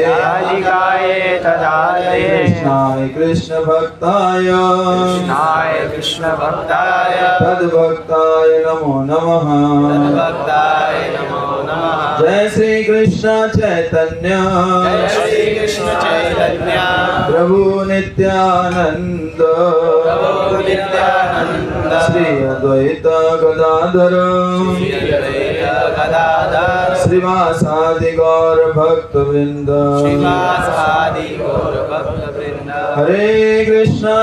राधिकाय तदालये कृष्णाय कृष्ण भक्ताय तद्भक्ताय नमो नमः। जय श्री कृष्ण चैतन्य प्रभु नित्यानंद श्री अद्वैत गदाधर श्रीवासादि गौर भक्त वृंद। हरे कृष्णा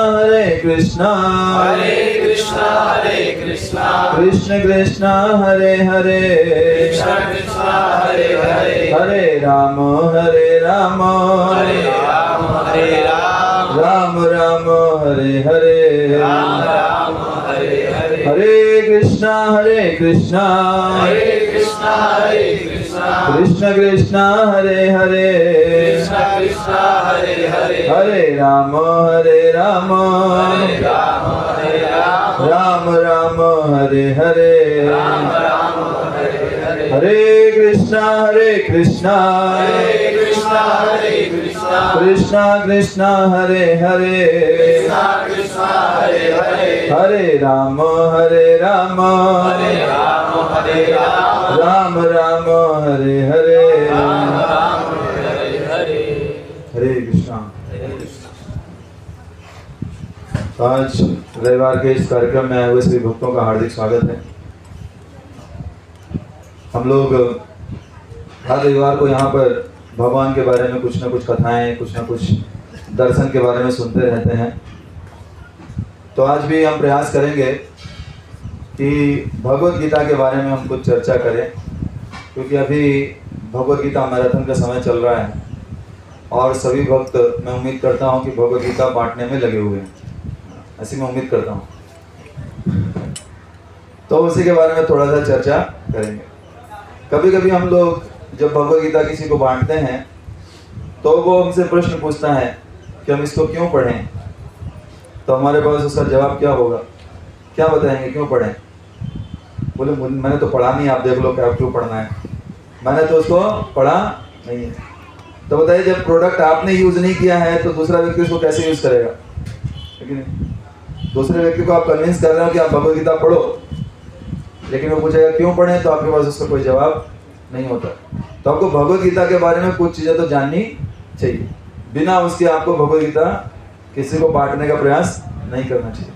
कृष्ण कृष्णा हरे हरे हरे राम राम राम हरे हरे। हरे कृष्णा कृष्ण कृष्णा हरे हरे हरे राम राम राम हरे हरे। हरे कृष्णा कृष्णा कृष्णा हरे हरे हरे राम राम राम हरे हरे। हरे कृष्णा। आज रविवार के इस कार्यक्रम में आए हुए सभी भक्तों का हार्दिक स्वागत है। हम लोग हर रविवार को यहाँ पर भगवान के बारे में कुछ न कुछ कथाएं, कुछ न कुछ दर्शन के बारे में सुनते रहते हैं। तो आज भी हम प्रयास करेंगे कि भगवत गीता के बारे में हम कुछ चर्चा करें, क्योंकि अभी भगवत गीता मैराथन का समय चल रहा है और सभी भक्त, मैं उम्मीद करता हूँ कि भगवत गीता बांटने में लगे हुए हैं, ऐसी मैं उम्मीद करता हूँ। तो उसी के बारे में थोड़ा सा चर्चा करेंगे। कभी कभी हम लोग जब भगवत गीता किसी को बांटते हैं तो वो हमसे प्रश्न पूछता है कि हम इसको क्यों पढ़ें। तो हमारे पास उसका जवाब क्या होगा, क्या बताएंगे क्यों पढ़ें। बोले मैंने तो पढ़ा नहीं, आप देख लो क्या क्यों पढ़ना है, मैंने तो उसको पढ़ा नहीं है। तो बताइए, जब प्रोडक्ट आपने यूज़ नहीं किया है तो दूसरा व्यक्ति उसको कैसे यूज़ करेगा, लेकिन दूसरे व्यक्ति को आप कन्विंस कर रहे हो कि आप भगवत गीता पढ़ो, लेकिन वो पूछेगा क्यों पढ़ें, तो आपके पास उसका कोई जवाब नहीं होता। तो आपको भगवत गीता के बारे में कुछ चीज़ें तो जाननी चाहिए, बिना उसके आपको भगवत गीता किसी को बांटने का प्रयास नहीं करना चाहिए।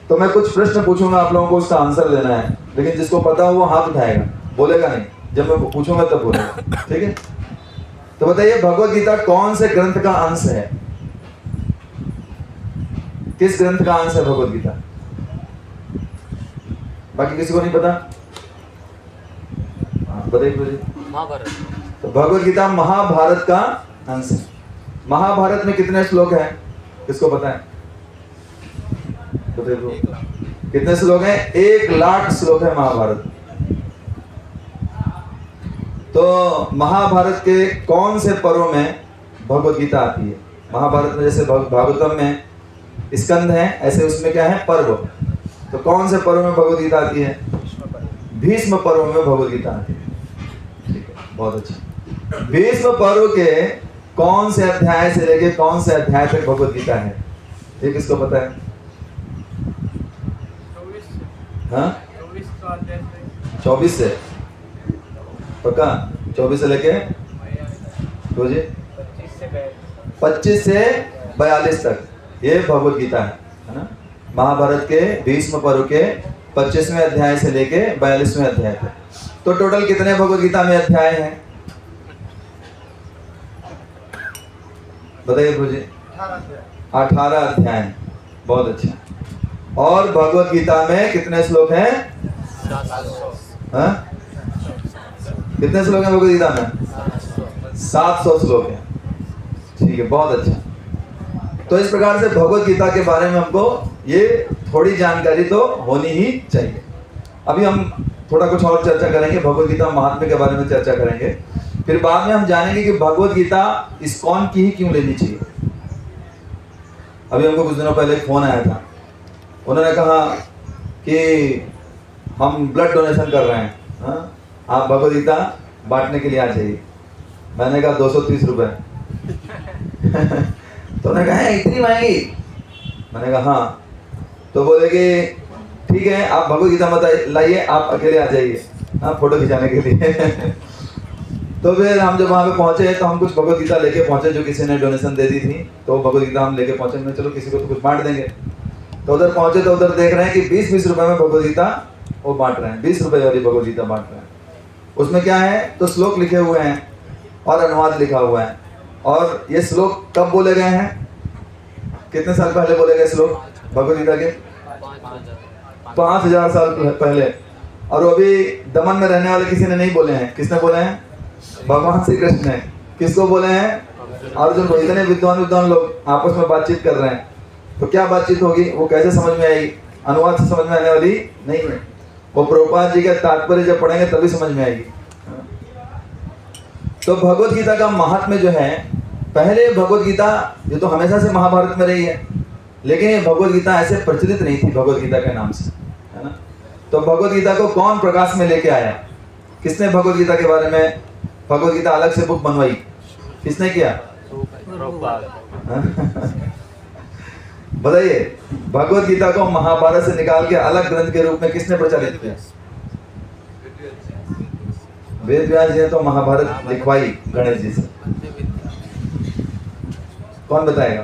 तो मैं कुछ प्रश्न पूछूंगा, आप लोगों को उसका आंसर देना है, लेकिन जिसको पता हो वो हाथ उठाएगा, बोलेगा नहीं, जब मैं पूछूंगा तब बोलेगा, ठीक है। तो बताइए, भगवत गीता कौन से ग्रंथ का अंश है, किस ग्रंथ का अंश है भगवत गीता? बाकी किसी को नहीं पता? बताइए। महाभारत। तो भगवत गीता महाभारत का अंश है। महाभारत में कितने श्लोक हैं, किसको पता है? बताइए कितने श्लोक हैं? 1,00,000 श्लोक है महाभारत। तो महाभारत के कौन से पर्व में भगवत गीता आती है? महाभारत में जैसे भागवतम में स्कंद है, ऐसे उसमें क्या है, पर्व। तो कौन से पर्व में भगवत गीता आती है? भीष्म पर्व में भगवत गीता आती है। ठीक है, बहुत अच्छा। भीष्म पर्व के कौन से अध्याय से लेके कौन से अध्याय तक भगवत गीता है, ये किसको पता है? 24 से पक्का? 24 से लेके 25 से 42 तक ये भगवत गीता है ना। महाभारत के भीष्म पर्व के 25वें अध्याय से लेके 42वें अध्याय तक। तो टोटल कितने भगवत गीता में अध्याय हैं, बताइए गुरुजी? 18 अध्याय। बहुत अच्छा। और भगवत गीता में कितने श्लोक हैं? 700। कितने श्लोक हैं भगवत गीता में? 700 श्लोक हैं। ठीक है, बहुत अच्छा। तो इस प्रकार से भगवत गीता के बारे में हमको ये थोड़ी जानकारी तो होनी ही चाहिए। अभी हम थोड़ा कुछ और चर्चा करेंगे, भगवत गीता महात्म्य के बारे में चर्चा करेंगे। फिर बाद में हम जानेंगे कि भगवत गीता इस्कॉन की ही क्यों लेनी चाहिए। अभी हमको कुछ दिनों पहले एक फोन आया था, उन्होंने कहा कि हम ब्लड डोनेशन कर रहे हैं, आप भगवत गीता बांटने के लिए आ जाइए। मैंने कहा 230 रुपए। तो उन्होंने कहा है इतनी महंगी? मैंने कहा हाँ। तो बोले कि ठीक है, आप भगवद गीता मत लाइए, आप अकेले आ जाइए हाँ फोटो खिंचाने के लिए। तो फिर हम जब वहाँ पे पहुँचे तो हम कुछ भगवद गीता लेके पहुँचे जो किसी ने डोनेशन दे दी थी, तो भगवद गीता हम लेके पहुँचे। मैं चलो किसी को तो कुछ बांट देंगे। तो उधर पहुँचे तो उधर देख रहे हैं कि 20-20 रुपए में भगवद गीता वो बांट रहे हैं, 20 रुपए वाली भगवद गीता बांट रहे हैं। उसमें क्या है तो श्लोक लिखे हुए हैं और अनुवाद लिखा हुआ है। और ये श्लोक कब बोले गए हैं, कितने साल पहले बोले गए श्लोक भगवद गीता के? 5000 साल पहले। और वो अभी दमन में रहने वाले किसी ने नहीं बोले हैं। किसने बोले हैं? भगवान श्री कृष्ण ने। किसको बोले हैं? अर्जुन को। इतने विद्वान लोग आपस में बातचीत कर रहे हैं, तो क्या बातचीत होगी, वो कैसे समझ में आएगी? अनुवाद से समझ में आने वाली नहीं है। वो प्रभुपाद जी का तात्पर्य जब पढ़ेंगे तभी समझ में आएगी। तो भगवद गीता का महात्म्य जो है, पहले भगवद गीता ये तो हमेशा से महाभारत में रही है, लेकिन ये भगवद गीता ऐसे प्रचलित नहीं थी भगवद गीता के नाम से, है ना। तो भगवद गीता को कौन प्रकाश में लेके आया? किसने भगवद गीता के बारे में भगवद गीता अलग से बुक बनवाई? किसने किया? बताइए, भगवद गीता को महाभारत से निकाल के अलग ग्रंथ के रूप में किसने प्रचारित किया? वेद व्यास जी ने तो महाभारत लिखवाई गणेश जी से। कौन बताएगा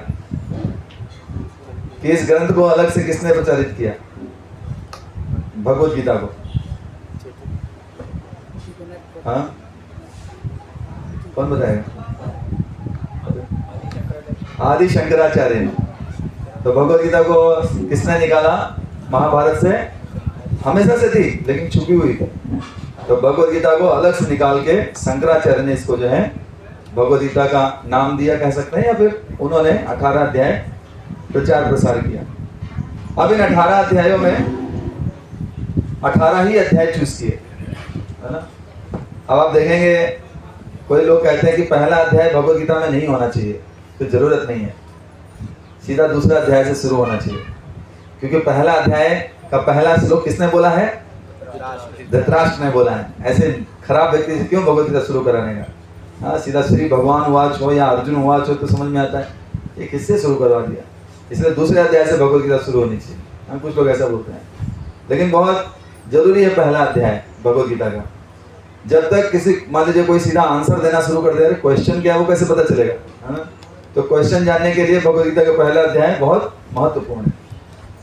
कि इस ग्रंथ को अलग से किसने प्रचारित किया, भगवद गीता को? हाँ, कौन बताएगा? आदि शंकराचार्य ने। तो भगवद गीता को किसने निकाला? महाभारत से हमेशा से थी, लेकिन छुपी हुई थी। तो भगवद गीता को अलग से निकाल के शंकराचार्य ने इसको जो है भगवद गीता का नाम दिया कह सकते हैं, या फिर उन्होंने 18 अध्याय प्रचार प्रसार किया। अब इन 18 अध्यायों में 18 ही अध्याय चूज किए, है ना। अब आप देखेंगे कोई लोग कहते हैं कि पहला अध्याय भगवद गीता में नहीं होना चाहिए, तो जरूरत नहीं है, सीधा दूसरा अध्याय से शुरू होना चाहिए। क्योंकि पहला अध्याय का पहला श्लोक किसने बोला है? धृतराष्ट्र ने बोला है। ऐसे खराब व्यक्ति से क्यों भगवद गीता शुरू कराने का? हाँ, सीधा श्री भगवान वाच हो या अर्जुन वाच हो तो समझ में आता है, ये किससे शुरू करवा दिया? इसलिए दूसरे अध्याय से भगवद गीता शुरू होनी चाहिए। हम कुछ लोग ऐसा बोलते हैं, लेकिन बहुत जरूरी है पहला अध्याय भगवद गीता का। जब तक किसी, मान लीजिए कोई सीधा आंसर देना शुरू कर दे, क्वेश्चन क्या है वो कैसे पता चलेगा, है ना। तो क्वेश्चन जानने के लिए भगवद गीता का पहला अध्याय बहुत महत्वपूर्ण है।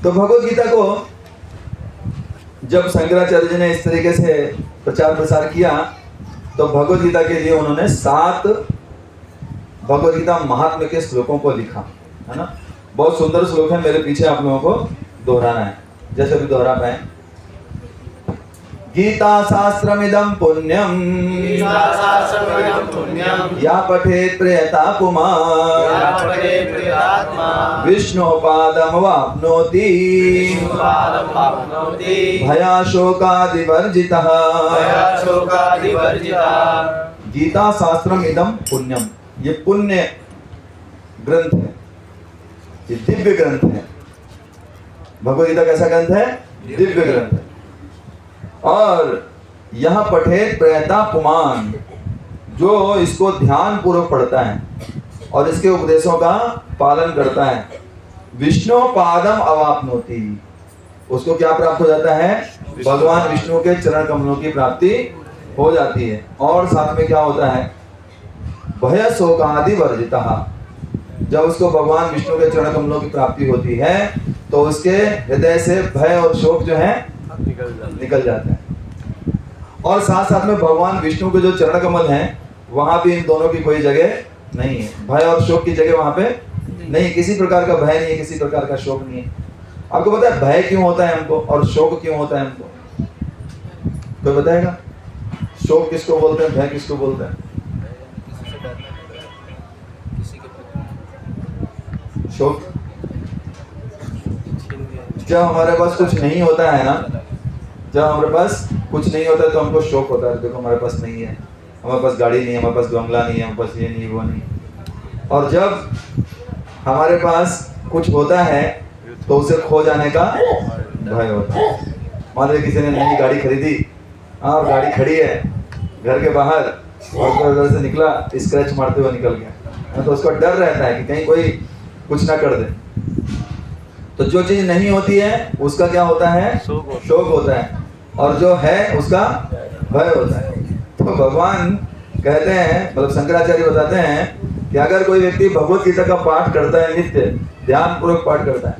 तो भगवद गीता को जब शंकराचार्य जी ने इस तरीके से प्रचार प्रसार किया, तो भगवद गीता के लिए उन्होंने 7 भगवद गीता महात्म्य के श्लोकों को लिखा, है ना। बहुत सुंदर श्लोक है, मेरे पीछे आप लोगों को दोहराना है, जैसे भी दोहरा पाए। गीता शास्त्रमिदं पुण्यम या पठेत् प्रयता पुमान् विष्णु पादमवाप्नोति भयाशोकादिवर्जितः। गीता शास्त्रमिदं पुण्यम, ये पुण्य ग्रंथ है, ये दिव्य ग्रंथ है। भगवद गीता कैसा ग्रंथ है? दिव्य ग्रंथ है। और यह पठेत प्रयता पुमान, जो इसको ध्यान पूर्वक पढ़ता है और इसके उपदेशों का पालन करता है, विष्णु पादम अवाप्नोति, उसको क्या प्राप्त हो जाता है? भगवान विष्णु के चरण कमलों की प्राप्ति हो जाती है। और साथ में क्या होता है? भय शोकादि वर्जितः, जब उसको भगवान विष्णु के चरण कमलों की प्राप्ति होती है तो उसके हृदय से भय और शोक जो है निकल जाता है। और साथ साथ में भगवान विष्णु के जो चरण कमल हैं, वहां भी इन दोनों की कोई जगह नहीं है। भय और शोक की जगह वहां पे नहीं, किसी प्रकार का भय नहीं है, किसी प्रकार का शोक नहीं है। आपको पता है भय क्यों होता है हमको और शोक क्यों होता है हमको? कोई बताएगा? शोक किसको बोलते हैं, भय किसको बोलते हैं? शोक जब हमारे पास कुछ नहीं होता है ना, जब हमारे पास कुछ नहीं होता है तो हमको शौक होता है, देखो हमारे पास नहीं है, हमारे पास गाड़ी नहीं है, हमारे पास बंगला नहीं है, हमारे पास ये नहीं वो नहीं। और जब हमारे पास कुछ होता है तो उसे खो जाने का भय होता है। मान लीजिए किसी ने नई गाड़ी खरीदी, और गाड़ी खड़ी है घर के बाहर, और उधर से निकला, स्क्रैच मारते हुए निकल गया, तो उसको डर रहता है कि कहीं कोई कुछ ना कर दे। तो जो चीज नहीं होती है उसका क्या होता है? शोक होता है, और जो है उसका भय होता है। तो भगवान कहते हैं, मतलब शंकराचार्य बताते हैं कि अगर कोई व्यक्ति भगवत गीता का पाठ करता है, नित्य ध्यान पूर्वक पाठ करता है,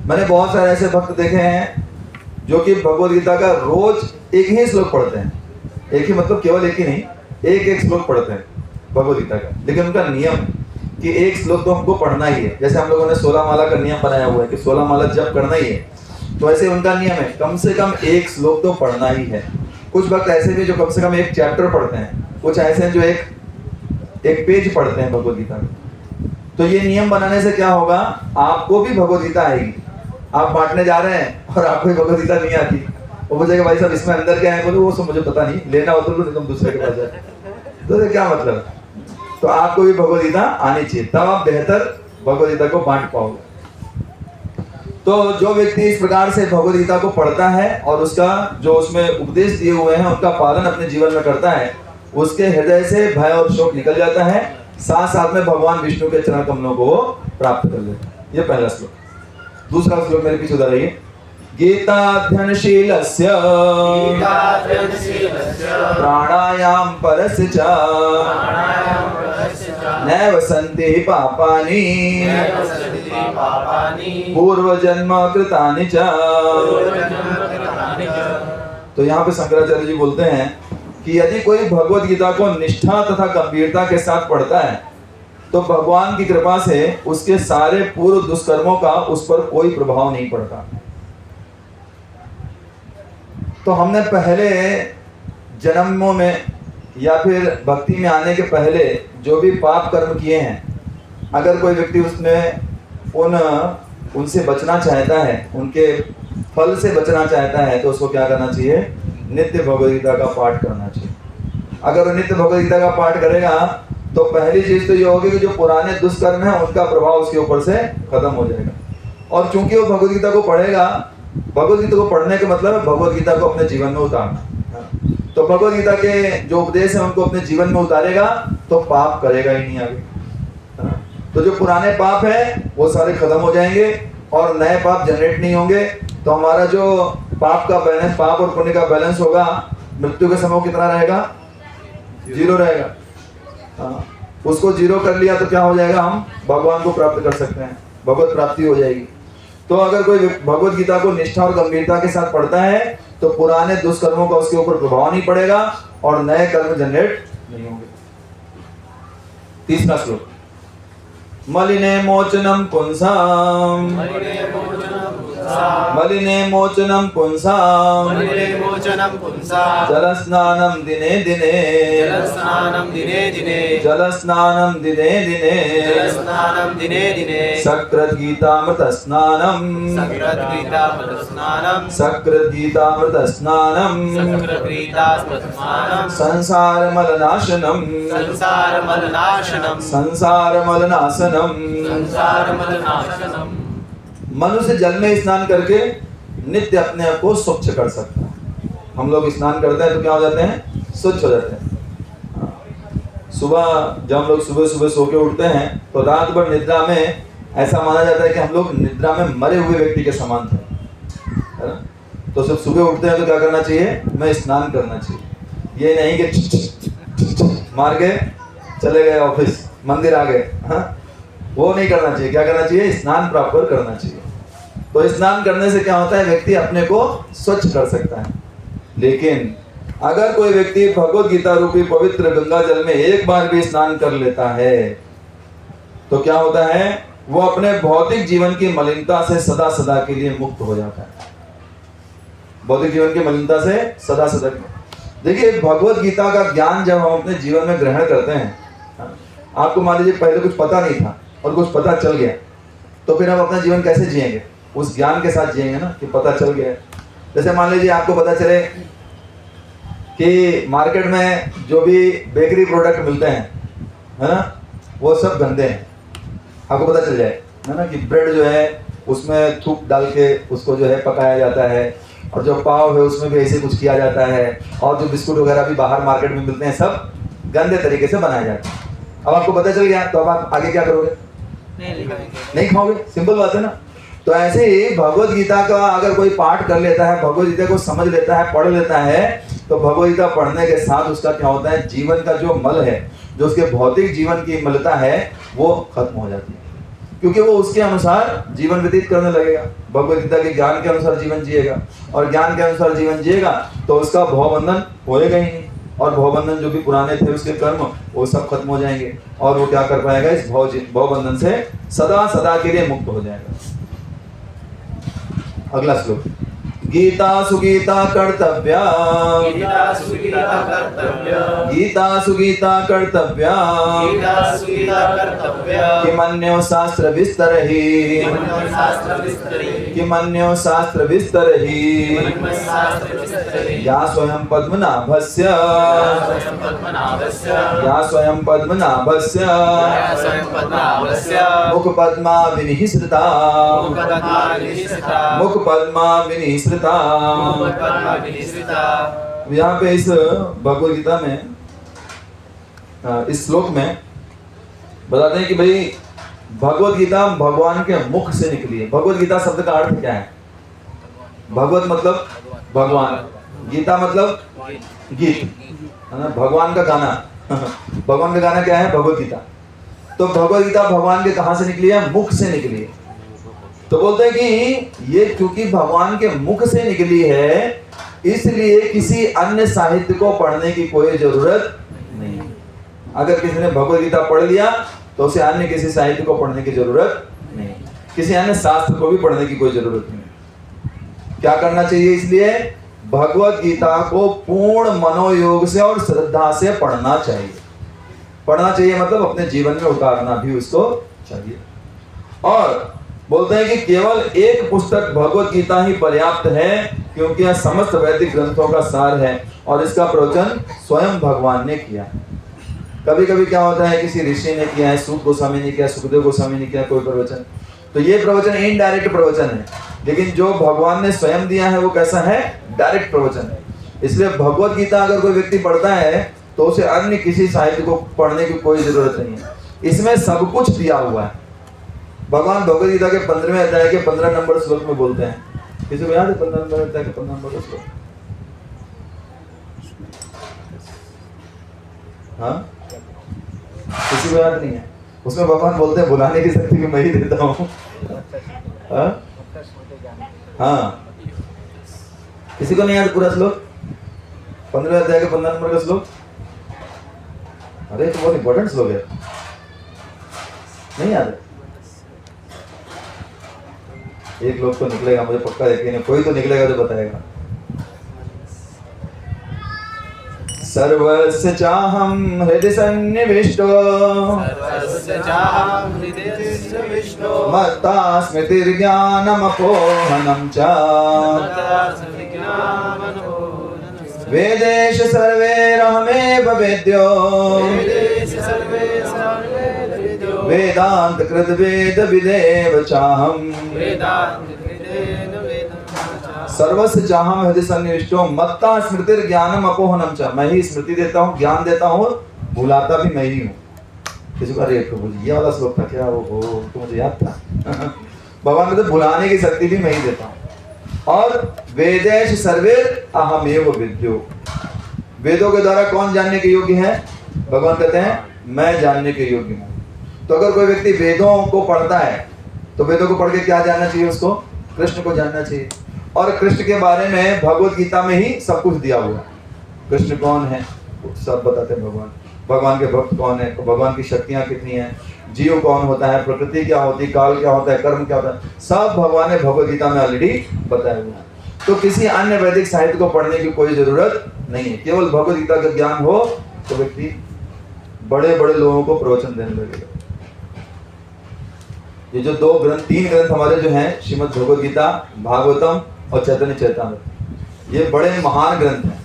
मैंने बहुत सारे ऐसे भक्त देखे हैं जो कि भगवत गीता का रोज एक ही श्लोक पढ़ते हैं, एक ही मतलब केवल एक ही नहीं, एक एक श्लोक पढ़ते हैं भगवत गीता का, लेकिन उनका नियम है कि एक श्लोक तो हमको पढ़ना ही है। जैसे हम लोगों ने 16 माला का नियम बनाया हुआ है कि 16 माला जप करना ही है, तो ऐसे उनका नियम है कम से कम एक श्लोक तो पढ़ना ही है। कुछ भक्त ऐसे भी जो कम से कम एक चैप्टर पढ़ते हैं, कुछ ऐसे हैं जो एक पेज पढ़ते हैं भगवत गीता का। तो ये नियम बनाने से क्या होगा, आपको भी भगवत गीता आएगी। आप बांटने जा रहे हैं और आपको भगवत गीता नहीं आती, वो बोलेगा भाई साहब इसमें अंदर क्या है, बोलो वो सब मुझे पता नहीं, लेना हो तो तुम दूसरे के पास जाए, तो क्या मतलब। तो आपको भी भगवत गीता आनी चाहिए, तब आप बेहतर भगवत गीता को बांट पाओगे। तो जो व्यक्ति इस प्रकार से भगवत गीता को पढ़ता है और उसका जो उसमें उपदेश दिए हुए हैं उनका पालन अपने जीवन में करता है, उसके हृदय से भय और शोक निकल जाता है, साथ साथ में भगवान विष्णु के चरण कमलों को वो प्राप्त कर लेता है। ये पहला श्लोक। दूसरा श्लोक मेरे पीछे उधर आइए। गीताध्ययनशीलस्य प्राणायाम परस्य च नैव सन्ति पापानि पूर्वजन्म कृतानि च। तो यहाँ पे शंकराचार्य जी बोलते हैं कि यदि कोई भगवत गीता को निष्ठा तथा गंभीरता के साथ पढ़ता है तो भगवान की कृपा से उसके सारे पूर्व दुष्कर्मों का उस पर कोई प्रभाव नहीं पड़ता। तो हमने पहले जन्मों में या फिर भक्ति में आने के पहले जो भी पाप कर्म किए हैं, अगर कोई व्यक्ति उसमें उनसे बचना चाहता है, उनके फल से बचना चाहता है, तो उसको क्या करना चाहिए? नित्य भगवद गीता का पाठ करना चाहिए। अगर वो नित्य भगवद गीता का पाठ करेगा तो पहली चीज तो ये होगी कि जो पुराने दुष्कर्म है उनका प्रभाव उसके ऊपर से खत्म हो जाएगा। और चूंकि वो भगवद गीता को पढ़ेगा, भगवद गीता को पढ़ने का मतलब है भगवद गीता को अपने जीवन में उतारना। तो भगवद गीता के जो उपदेश है उनको अपने जीवन में उतारेगा तो पाप करेगा ही नहीं आगे। तो जो पुराने पाप है वो सारे खत्म हो जाएंगे और नए पाप जनरेट नहीं होंगे। तो हमारा जो पाप का बैलेंस, पाप और पुण्य का बैलेंस होगा, मृत्यु के समय कितना रहेगा? 0 रहेगा। उसको 0 कर लिया तो क्या हो जाएगा? हम भगवान को प्राप्त कर सकते हैं, भगवत प्राप्ति हो जाएगी। तो अगर कोई भगवत गीता को निष्ठा और गंभीरता के साथ पढ़ता है तो पुराने दुष्कर्मों का उसके ऊपर प्रभाव नहीं पड़ेगा और नए कर्म जनरेट नहीं होंगे। तीसरा श्लोक। मलिने मोचनम पुंसाम मलिने मोचनम पुंसाम जलस्नानम दिने दिने जलस्नानम दिने दिने सकृत गीतामृत स्नानम संसार मलनाशनम मनुष्य जल में स्नान करके नित्य अपने आप को स्वच्छ कर सकता है। हम लोग स्नान करते हैं तो क्या हो जाते हैं? स्वच्छ हो जाते हैं। सुबह जब हम लोग सुबह सुबह सो के उठते हैं तो रात भर निद्रा में ऐसा माना जाता है कि हम लोग निद्रा में मरे हुए व्यक्ति के समान थे, है ना? तो जब सुबह उठते हैं तो क्या करना चाहिए? हमें स्नान करना चाहिए। ये नहीं कि मार के चले गए ऑफिस, मंदिर आ गए, वो नहीं करना चाहिए। क्या करना चाहिए? स्नान प्रॉपर करना चाहिए। तो स्नान करने से क्या होता है? व्यक्ति अपने को स्वच्छ कर सकता है। लेकिन अगर कोई व्यक्ति भगवत गीता रूपी पवित्र गंगा जल में एक बार भी स्नान कर लेता है तो क्या होता है? वो अपने भौतिक जीवन की मलिनता से सदा सदा के लिए मुक्त हो जाता है। भौतिक जीवन की मलिनता से सदा सदा। देखिए, भगवत गीता का ज्ञान जब हम अपने जीवन में ग्रहण करते हैं, आपको मान लीजिए पहले कुछ पता नहीं था और कुछ पता चल गया, तो फिर हम अपना जीवन कैसे जिएंगे? उस ज्ञान के साथ जिएंगे ना, कि पता चल गया। जैसे मान लीजिए आपको पता चले कि मार्केट में जो भी बेकरी प्रोडक्ट मिलते हैं, है ना, वो सब गंदे हैं। आपको पता चल जाए, है ना, कि ब्रेड जो है उसमें थूक डाल के उसको जो है पकाया जाता है, और जो पाव है उसमें भी ऐसे कुछ किया जाता है, और जो बिस्कुट वगैरह भी बाहर मार्केट में मिलते हैं सब गंदे तरीके से बनाया जाता है। अब आपको पता चल गया तो अब आप आगे क्या करोगे? नहीं खाओगे, सिंपल बात है ना। तो ऐसे ही भगवत गीता का अगर कोई पाठ कर लेता है, भगवत गीता को समझ लेता है, पढ़ लेता है, तो भगवत गीता पढ़ने के साथ उसका क्या होता है, जीवन का जो मल है, जो उसके भौतिक जीवन की मलता है, वो खत्म हो जाती है, क्योंकि वो उसके अनुसार जीवन व्यतीत करने लगेगा। भगवत गीता के ज्ञान के अनुसार जीवन जिएगा, और ज्ञान के अनुसार जीवन जिएगा तो उसका भवबंधन होएगा ही नहीं, और भवबंधन जो भी पुराने थे उसके कर्म वो सब खत्म हो जाएंगे, और वो क्या कर पाएगा, इस भवबंधन से सदा सदा के लिए मुक्त हो जाएगा। अगला श्लोक, गीता सुगीता कर्तव्या, गीता सुगीता कर्तव्या, गीता सुगीता कर्तव्या, गीता सुगीता कर्तव्या, किमन्यो शास्त्र विस्तरहि, शास्त्र विस्तरे, किमन्यो शास्त्र विस्तरहि, शास्त्र विस्तरे, या स्वयं पद्मनाभस्य, स्वयं पद्मनाभस्य, या स्वयं पद्मनाभस्य, स्वयं पद्मनाभस्य, मुख पद्मा विनिसृता, मुखपद्माविनिसृता, मुख पद्मा विनिसृता। मुखपद्माविनिसृता। यहाँ पे इस भगवद गीता में, इस श्लोक में बताते हैं कि भाई भगवद गीता भगवान के मुख से निकली है। भगवद गीता शब्द का अर्थ क्या है? भगवत मतलब भगवान, गीता मतलब गीत, है ना, भगवान का गाना। भगवान का गाना क्या है? भगवद गीता। तो भगवद गीता भगवान के कहां से निकली है? मुख से निकली है। तो बोलते हैं कि ये क्योंकि भगवान के मुख से निकली है, इसलिए किसी अन्य साहित्य को पढ़ने की कोई जरूरत नहीं। अगर किसी ने भगवद गीता पढ़ लिया तो उसे अन्य किसी साहित्य को पढ़ने की जरूरत नहीं, किसी अन्य शास्त्र को भी पढ़ने की कोई जरूरत नहीं। क्या करना चाहिए? इसलिए भगवद गीता को पूर्ण मनोयोग से और श्रद्धा से पढ़ना चाहिए। पढ़ना चाहिए मतलब अपने जीवन में उतारना भी उसको चाहिए। और बोलते हैं कि केवल एक पुस्तक भगवद गीता ही पर्याप्त है, क्योंकि यह समस्त वैदिक ग्रंथों का सार है और इसका प्रवचन स्वयं भगवान ने किया। कभी कभी क्या होता है, किसी ऋषि ने किया है, सूत गोस्वामी ने किया, सुखदेव गोस्वामी ने किया कोई प्रवचन, तो ये प्रवचन इनडायरेक्ट प्रवचन है। लेकिन जो भगवान ने स्वयं दिया है वो कैसा है? डायरेक्ट प्रवचन है। इसलिए भगवद गीता अगर कोई व्यक्ति पढ़ता है तो उसे अन्य किसी साहित्य को पढ़ने की कोई जरूरत नहीं है। इसमें सब कुछ दिया हुआ है। भगवान भगवद गीता के 15वें अध्याय के 15 नंबर श्लोक में बोलते हैं, किसी को याद है 15 नंबर अध्याय के 15 नंबर श्लोक? हाँ, किसी को याद नहीं है? उसमें भगवान बोलते हैं बुलाने की शक्ति भी मैं ही देता हूँ। हाँ, किसी को नहीं याद पूरा श्लोक? 15वें अध्याय के 15 नंबर का श्लोक? अरे तो बहुत इंपॉर्टेंट श्लोक है, नहीं याद है? एक लोग तो निकलेगा, मुझे पक्का यकीन है, कोई तो निकलेगा जो बताएगा। सर्वस्य चाहं हृदि सन्निविष्टो, सर्वस्य चाहं हृदि सन्निविष्टो, मत्ता स्मृतिर्ज्ञानमपोहनं च, वेदेश सर्वैरहमेव वेद्यो, वेदांत कृत वेद विदेव चाहम, सर्वस्य चाहम हृदय सन्निविष्टो, मत्ता स्मृतिर ज्ञानम अपोहनम च। मैं ही स्मृति देता हूँ, ज्ञान देता हूँ, भुलाता भी मैं ही हूँ। किसी को अरे प्रभु जी ये वाला श्लोक था क्या? वो तो मुझे याद था। भगवान कहते भुलाने की शक्ति भी मैं ही देता हूँ। और वेदेश सर्वेर अहमेव विद्यो, वेदों के द्वारा कौन जानने के योग्य है? भगवान कहते हैं मैं जानने के योग्य हूँ। तो अगर कोई व्यक्ति वेदों को पढ़ता है तो वेदों को पढ़ के क्या जानना चाहिए उसको? कृष्ण को जानना चाहिए। और कृष्ण के बारे में भगवद गीता में ही सब कुछ दिया हुआ है। कृष्ण कौन है सब बताते हैं भगवान, भगवान के भक्त कौन है, भगवान की शक्तियाँ कितनी हैं, जीव कौन होता है, प्रकृति क्या होती है, काल क्या होता है, कर्म क्या होता है, सब भगवान ने भगवद गीता में ऑलरेडी बताया हुआ है। तो किसी अन्य वैदिक साहित्य को पढ़ने की कोई जरूरत नहीं है। केवल भगवद गीता का ज्ञान हो तो व्यक्ति बड़े बड़े लोगों को प्रवचन देने लगेगा। ये जो दो ग्रंथ, तीन ग्रंथ हमारे जो हैं, श्रीमद् भगवद गीता, भागवतम और चैतन्य चैतामृत, ये बड़े महान ग्रंथ हैं।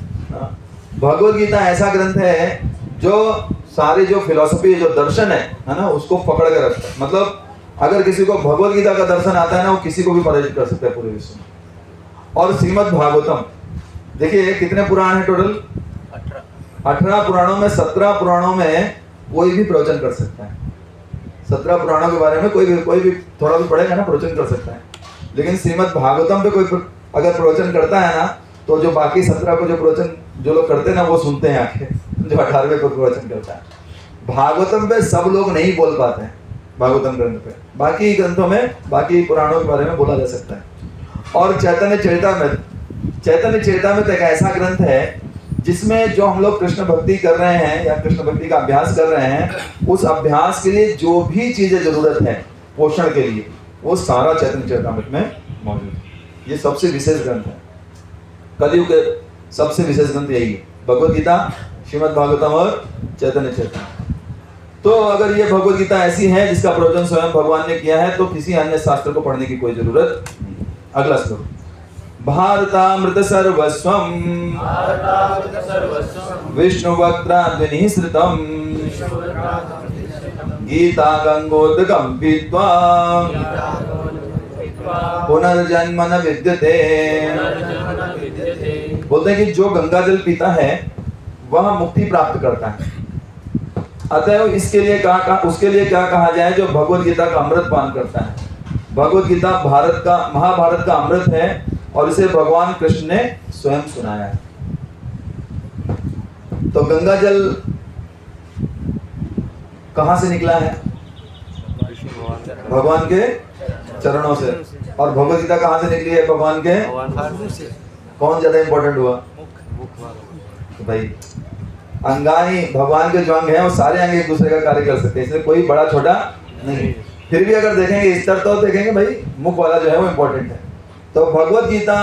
भगवद गीता ऐसा ग्रंथ है जो सारी जो फिलॉसफी, जो दर्शन है ना, उसको पकड़ के रखता है। मतलब अगर किसी को भगवद गीता का दर्शन आता है ना, वो किसी को भी पराजित कर सकता है पूरे विश्व में। और श्रीमद् भागवतम देखिए कितने पुराण है टोटल? 18 पुराणों में 17 पुराणों में कोई भी प्रवचन कर सकता है। 17 पुराणों के बारे में कोई भी थोड़ा भी पढ़ेगा ना प्रवचन कर सकता है। लेकिन श्रीमद् भागवतम पे कोई अगर प्रवचन करता है ना, तो जो बाकी 17 को जो प्रवचन जो लोग करते हैं ना, वो सुनते हैं आके, जो 18वें को प्रवचन करता है। भागवतम पे सब लोग नहीं बोल पाते हैं, भागवतम ग्रंथ पे। बाकी ग्रंथों में, बाकी पुराणों के बारे में बोला जा सकता है। और चैतन्य चरितामृत एक ऐसा ग्रंथ है जिसमें जो हम लोग कृष्ण भक्ति कर रहे हैं या कृष्ण भक्ति का अभ्यास कर रहे हैं, उस अभ्यास के लिए जो भी चीजें जरूरत है पोषण के लिए, वो सारा चैतन्य चरितामृत में मौजूद है। ये सबसे विशेष ग्रंथ है, कलयुग के सबसे विशेष ग्रंथ यही है, भगवद गीता, श्रीमद् भागवतम और चैतन्य चरितामृत। तो अगर ये भगवद गीता ऐसी है जिसका प्रवचन स्वयं भगवान ने किया है, तो किसी अन्य शास्त्र को पढ़ने की कोई जरूरत नहीं। अगला श्लोक, भारतामृत सर्वस्वम विष्णु वक्त्राद्विनिः श्रितम् गीता गंगोदकं पीत्वा पुनर्जन्म न विद्यते। बोलते हैं कि जो गंगा जल पीता है वह मुक्ति प्राप्त करता है। अतएव इसके लिए उसके लिए क्या कहा जाए, जो भगवद गीता का अमृत पान करता है। भगवद गीता महाभारत का अमृत है और इसे भगवान कृष्ण ने स्वयं सुनाया है। तो गंगा जल कहां से निकला है? भगवान के चरणों से। और भगवद गीता कहां से निकली है? भगवान के। कौन ज्यादा इंपॉर्टेंट हुआ? तो भाई अंगानी, भगवान के जो अंग हैं वो सारे अंग एक दूसरे का कार्य कर सकते हैं, इसलिए कोई बड़ा छोटा नहीं। फिर भी अगर देखेंगे स्तर तो देखेंगे भाई मुख वाला जो है वो इम्पोर्टेंट है। तो भगवद गीता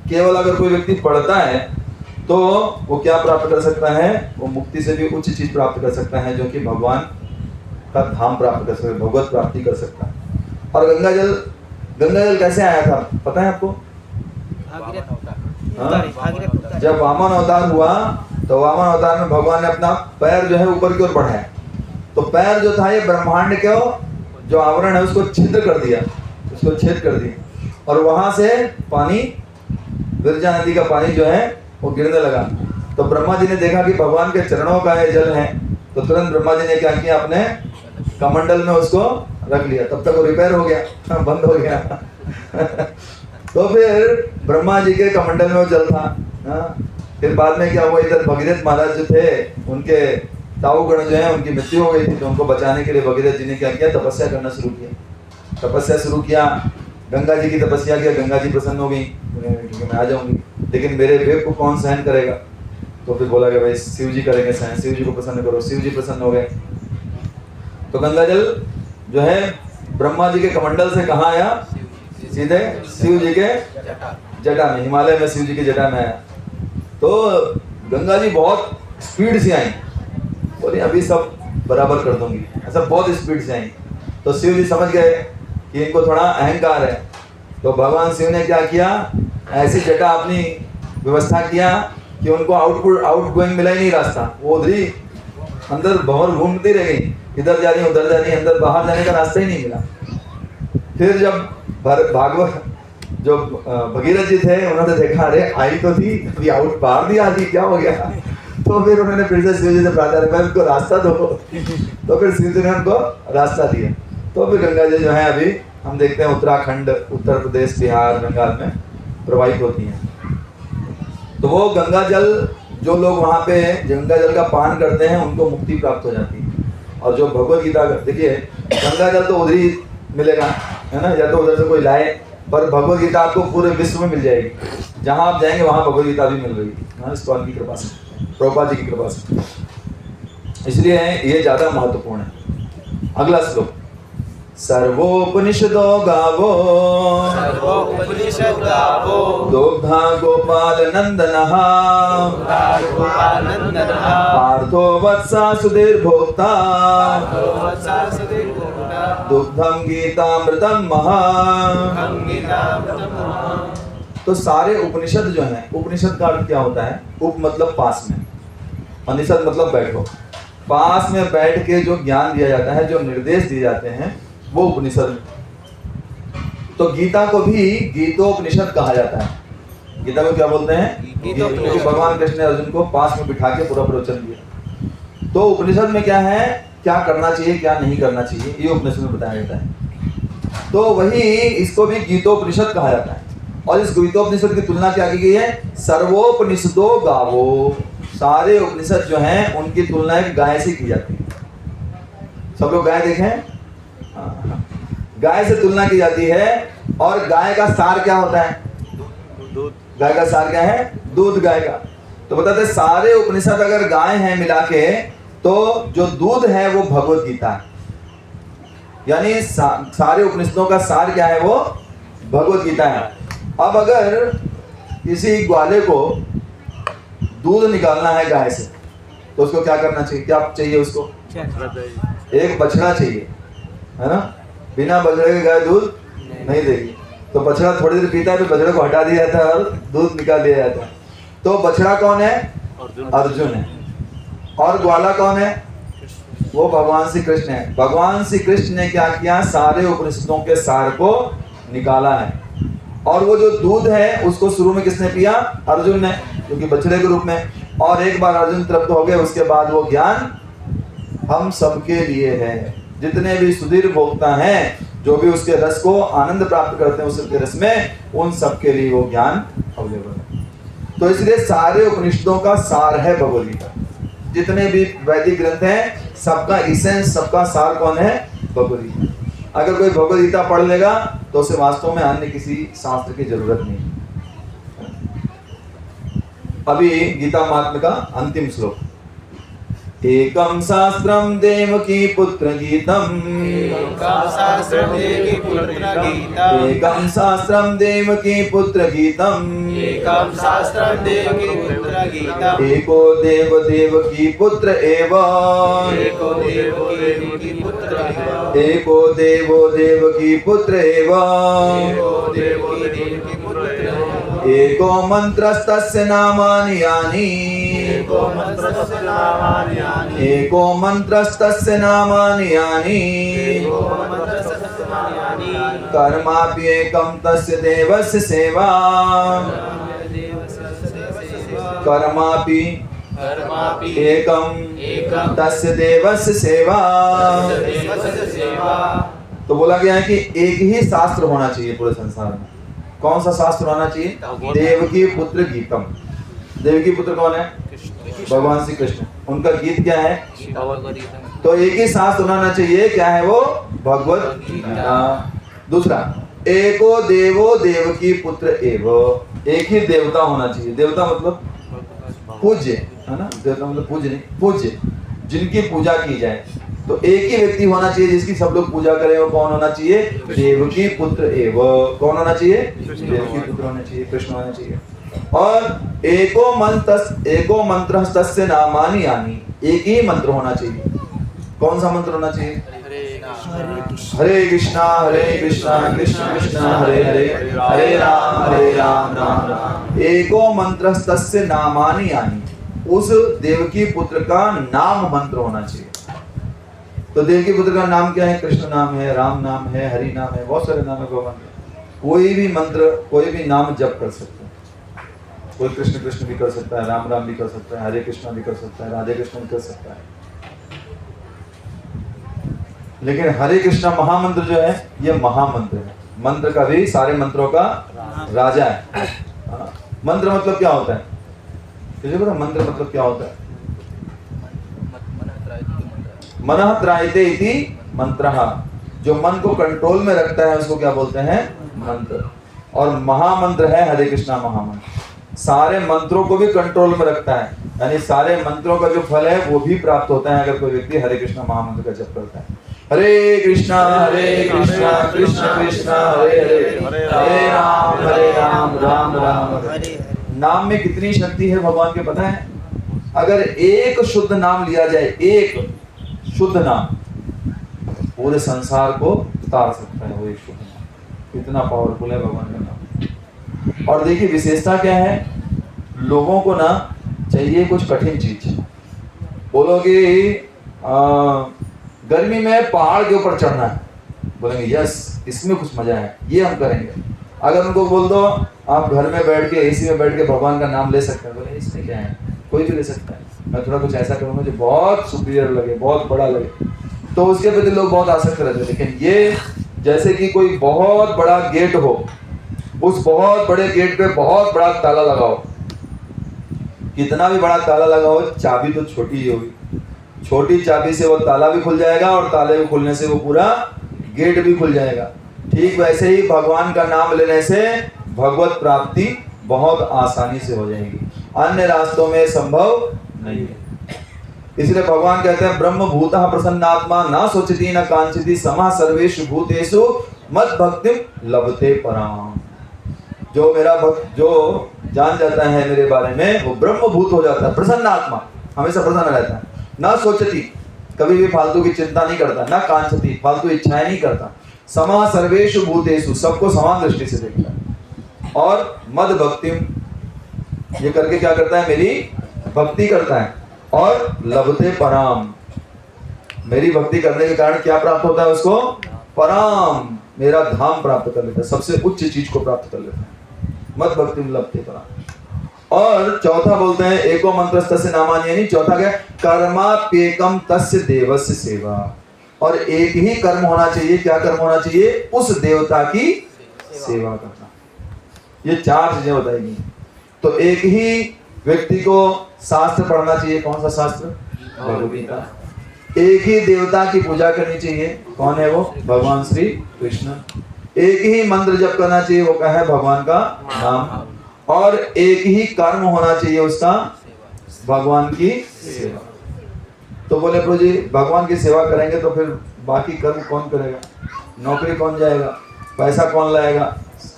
केवल अगर कोई व्यक्ति पढ़ता है तो वो क्या प्राप्त कर सकता है? वो मुक्ति से भी उच्च चीज प्राप्त कर सकता है, जो कि भगवान का धाम प्राप्त कर सकता है, भगवत प्राप्ति कर सकता है। और गंगा जल कैसे आया था पता है आपको? जब वामन अवतार हुआ तो वामन अवतार में भगवान ने अपना पैर जो है ऊपर की ओर बढ़ाया, तो पैर जो था ये ब्रह्मांड के जो आवरण है उसको छिद्र कर दिया, उसको छेद कर दिया, और वहां से पानी, विरजा नदी का पानी जो है वो गिरने लगा। तो ब्रह्मा जी ने देखा कि भगवान के चरणों का ये जल है, तो तुरंत ब्रह्मा जी ने क्या किया, अपने कमंडल में उसको रख लिया। तब तक वो रिपेयर हो गया, बंद हो गया। तो फिर ब्रह्मा जी के कमंडल में वो जल था। फिर बाद में क्या हुआ, इधर भगीरथ महाराज जो थे उनके ताऊगण जो है उनकी मृत्यु हो गई थी, तो उनको बचाने के लिए भगीरथ जी ने क्या किया, तपस्या करना शुरू किया। तपस्या शुरू किया, गंगा जी की तपस्या किया, गंगा जी प्रसन्न हो गई, मैं आ जाऊंगी, लेकिन मेरे वेग को कौन सहन करेगा? तो फिर बोला कि भाई शिव जी करेंगे सहन, शिव जी को प्रसन्न करो। शिव जी प्रसन्न हो गए। तो गंगा जल जो है ब्रह्मा जी के कमंडल से कहाँ आया? सीधे शिव जी के जटा में, हिमालय में शिव जी की जटा में आया। तो गंगा जी बहुत स्पीड से आई, बोले अभी सब बराबर कर दूंगी, ऐसा बहुत स्पीड से आई। तो शिव जी समझ गए कि इनको थोड़ा अहंकार है, तो भगवान शिव ने क्या किया, ऐसी जटा अपनी व्यवस्था किया कि उनको आउट गोइंग मिला ही नहीं रास्ता, वो उधर ही अंदर भंवर घूमती रह गई, इधर जा रही उधर जा रही, अंदर बाहर जाने का रास्ता ही नहीं मिला। फिर जब भागवत जो भगीरथ जी थे उन्होंने देखा, अरे आई तो थी, अभी आउट पार दिया थी, क्या हो गया? तो फिर उन्होंने फिर से शिव जी से प्रार्थना की, उनको रास्ता दो। तो फिर शिव जी ने उनको रास्ता दिया। तो फिर गंगा जी जो है अभी हम देखते हैं उत्तराखंड, उत्तर प्रदेश, बिहार, बंगाल में प्रवाहित होती हैं। तो वो गंगा जल जो लोग वहाँ पे गंगा जल का पान करते हैं उनको मुक्ति प्राप्त हो जाती है। और जो भगवद गीता, देखिए गंगा जल तो उधर ही मिलेगा, है ना, या तो उधर से कोई लाए, पर भगवद गीता आपको पूरे विश्व में मिल जाएगी, जहाँ आप जाएंगे वहाँ भगवद गीता भी मिल रही है, इस्कॉन की कृपा से, प्रभुपाद जी की कृपा से। इसलिए ये ज्यादा महत्वपूर्ण है। अगला श्लोक, सर्वोपनिषदो गावो दुग्धा गोपाल नंदनः पार्थो वत्सा सुधीर्भोक्ता दुग्धम गीतामृतम महा। तो सारे उपनिषद जो हैं, उपनिषद का अर्थ क्या होता है? उप मतलब पास में, अनिषद मतलब बैठो। पास में बैठ के जो ज्ञान दिया जाता है, जो निर्देश दिए जाते हैं, वो उपनिषद। तो गीता को भी गीतोपनिषद कहा जाता है। गीता को क्या बोलते हैं? गीतोपनिषद। क्योंकि भगवान कृष्ण ने अर्जुन को पास में बिठा के पूरा प्रवचन दिया। तो उपनिषद में क्या है, क्या करना चाहिए क्या नहीं करना चाहिए, ये उपनिषद में बताया जाता है। तो वही इसको भी गीतोपनिषद कहा जाता है। और इस गीतोपनिषद की तुलना क्या की गई है? सर्वोपनिषदो गावो, सारे उपनिषद जो हैं उनकी तुलना एक गाय से की जाती है। सब लोग गाय देखें? गाय से तुलना की जाती है। और गाय का सार क्या होता है? दूध। गाय का सार क्या है? दूध गाय का। तो बताते हैं सारे उपनिषद अगर गाय हैं मिला के, तो जो दूध है वो भगवत गीता है। यानी सारे उपनिषदों का सार क्या है? वो भगवत गीता है। अब अगर किसी ग्वाले को दूध निकालना है गाय से, तो उसको क्या करना चाहिए? क्या चाहिए उसको? एक बछड़ा चाहिए, है ना? बिना बछड़े के गाय दूध नहीं देगी। तो बछड़ा थोड़ी देर पीता है, तो बछड़े को हटा दिया जाता है और दूध निकाल दिया जाता है। तो बछड़ा कौन है? अर्जुन है। और ग्वाला कौन है? वो भगवान श्री कृष्ण है। भगवान श्री कृष्ण ने क्या किया? सारे उपनिषदों के सार को निकाला है। और वो जो दूध है उसको शुरू में किसने पिया? अर्जुन ने, क्योंकि बछड़े के रूप में। और एक बार अर्जुन तृप्त हो गए, उसके बाद वो ज्ञान हम सबके लिए है। जितने भी सुधीर भोक्ता हैं, जो भी उसके रस को आनंद प्राप्त करते हैं उसके रस में, उन सबके लिए वो ज्ञान अवेलेबल है। तो इसलिए सारे उपनिषदों का सार है भगवद गीता। जितने भी वैदिक ग्रंथ हैं, सबका इसेंस, सबका सार कौन है? भगवद गीता। अगर कोई भगवद गीता पढ़ लेगा तो उसे वास्तव में अन्य किसी शास्त्र की जरूरत नहीं। अभी गीता महात्म्य का अंतिम श्लोक। एकम शास्त्रम देवकी पुत्र गीतम, एकम शास्त्रम देवकी पुत्र गीतम, एकम शास्त्रम देवकी पुत्र गीतम, एकम शास्त्रम देवकी पुत्र गीतम, एको देव देवकी पुत्र एव, एको देवकी पुत्र एव, एको देवो देवकी पुत्र एव, एको देवकी पुत्र एव, एको मंत्रस्तस्य नामानि यानि, एको मंत्रस्य नामानि यानि, एको मंत्रस्तस्य नामानि यानि, एको मंत्रस्य नामानि यानि, कर्मापि एकं तस्य देवस्य सेवा, कर्मापि कर्मापि एकं तस्य देवस्य सेवा। देवस्य सेवा। तो बोला गया है कि एक ही शास्त्र होना चाहिए पूरे संसार में। कौन सा शास्त्र होना चाहिए? देवकी पुत्र गीतम। देवकी पुत्र कौन है? भगवान श्री कृष्ण। उनका गीत क्या है? तो एक ही शास्त्र होना चाहिए, क्या है वो? भगवत गीता। दूसरा, एको देवो देवकी पुत्र एव, एक ही देवता होना चाहिए। देवता मतलब पूज्य, है ना? देवता मतलब पूज्य नहीं, पूज्य, जिनकी पूजा की जाए। तो एक ही व्यक्ति होना चाहिए जिसकी सब लोग पूजा करें। वो कौन होना चाहिए? देवकी पुत्र एव। कौन होना चाहिए? देवकी पुत्र होना चाहिए, कृष्ण होना चाहिए। और एको मंत्रस्तस्य नामानि यानि, एक ही मंत्र होना चाहिए। कौन सा मंत्र होना चाहिए? हरे कृष्णा कृष्ण कृष्ण हरे हरे, हरे राम राम राम। एको मंत्रस्तस्य नामानि यानि, उस देवकी पुत्र का नाम मंत्र होना चाहिए। तो देवकी पुत्र का नाम क्या है? कृष्ण नाम है, राम नाम है, हरि नाम है, बहुत सारे नाम है भगवान के। कोई भी मंत्र, कोई भी नाम जप कर सकते हैं। कोई कृष्ण कृष्ण भी कर सकता है, राम राम भी कर सकता है, हरे कृष्ण भी कर सकता है, राधे कृष्ण भी कर सकता है। लेकिन हरे कृष्णा महामंत्र जो है, ये महामंत्र है। मंत्र का भी, सारे मंत्रों का राजा है। मंत्र मतलब क्या होता है? तुझे पता मंत्र मतलब क्या होता है? मनः त्रायते इति मंत्रः, जो मन को कंट्रोल में रखता है उसको क्या बोलते हैं? मंत्र। और महामंत्र है हरे कृष्णा महामंत्र, सारे मंत्रों को भी कंट्रोल में रखता है। यानी सारे मंत्रों का जो फल है वो भी प्राप्त होता है अगर कोई व्यक्ति हरे कृष्णा महामंत्र का जप करता है। हरे कृष्णा कृष्ण कृष्ण हरे हरे, हरे राम राम राम हरे। नाम में कितनी शक्ति है भगवान के पता है? अगर एक शुद्ध नाम लिया जाए, एक शुद्ध नाम, पूरे संसार को तार सकता है वो एक शुद्ध नाम। इतना पावरफुल है भगवान का नाम। और देखिए विशेषता क्या है, लोगों को ना चाहिए कुछ कठिन चीज। बोलोगे गर्मी में पहाड़ के ऊपर चढ़ना है, बोलेंगे यस इसमें कुछ मजा है, ये हम करेंगे। अगर उनको बोल दो आप घर में बैठ के एसी में बैठ के भगवान का नाम ले सकते हैं। बोले इसमें क्या है, कोई भी ले सकता है। मैं थोड़ा कुछ ऐसा करूँगा जो बहुत सुपीरियर लगे, बहुत बड़ा लगे, तो उसके प्रति लोग बहुत आसक्त रहते हैं। लेकिन ये जैसे कि कोई बहुत बड़ा गेट हो, उस बहुत बड़े गेट पे बहुत बड़ा ताला लगाओ, कितना भी बड़ा ताला लगाओ, चाबी तो छोटी ही होगी, छोटी चाबी से वो ताला भी खुल जाएगा और ताले को खुलने से वो पूरा गेट भी खुल जाएगा। ठीक वैसे ही भगवान का नाम लेने से भगवत प्राप्ति बहुत आसानी से हो जाएगी, अन्य रास्तों में संभव नहीं है। इसलिए भगवान कहते हैं ब्रह्म भूतः प्रसन्नात्मा न सोचती न कांक्षति समः सर्वेषु भूतेषु मद भक्तिम लभते पराम। जो मेरा भक्त जो जान जाता है मेरे बारे में, वो ब्रह्म भूत हो जाता है, प्रसन्न आत्मा, हमेशा प्रसन्न रहता है। न सोचती, कभी भी फालतू की चिंता नहीं करता, न कांक्षति, फालतू इच्छाएं नहीं करता, समः सर्वेषु भूतेषु, सबको समान दृष्टि से देखता है, और मद भक्तिम, ये करके क्या करता है, मेरी भक्ति करता है, और लभते पराम, मेरी भक्ति करने के कारण क्या प्राप्त होता है उसको, पराम, मेरा धाम प्राप्त कर लेता है, सबसे उच्च चीज को प्राप्त कर लेता है, मद भक्तिम लभते पराम। और चौथा बोलते हैं एको मंत्रस्तस्य नामानि, यानी चौथा क्या, कर्माप्येकम तस्य देवस्य सेवा, और एक ही कर्म होना चाहिए। क्या कर्म होना चाहिए, उस देवता की सेवा करना। ये चार चीजें बताएगी। तो एक ही व्यक्ति को शास्त्र पढ़ना चाहिए, कौन सा शास्त्र, भगवद गीता। एक ही देवता की पूजा करनी चाहिए, कौन है वो, भगवान श्री कृष्ण। एक ही मंत्र जप करना चाहिए, वो क्या है, भगवान का नाम। और एक ही कर्म होना चाहिए उसका, भगवान की सेवा। तो बोले प्रभु जी भगवान की सेवा करेंगे तो फिर बाकी कर्म कौन करेगा, नौकरी कौन जाएगा, पैसा कौन लाएगा,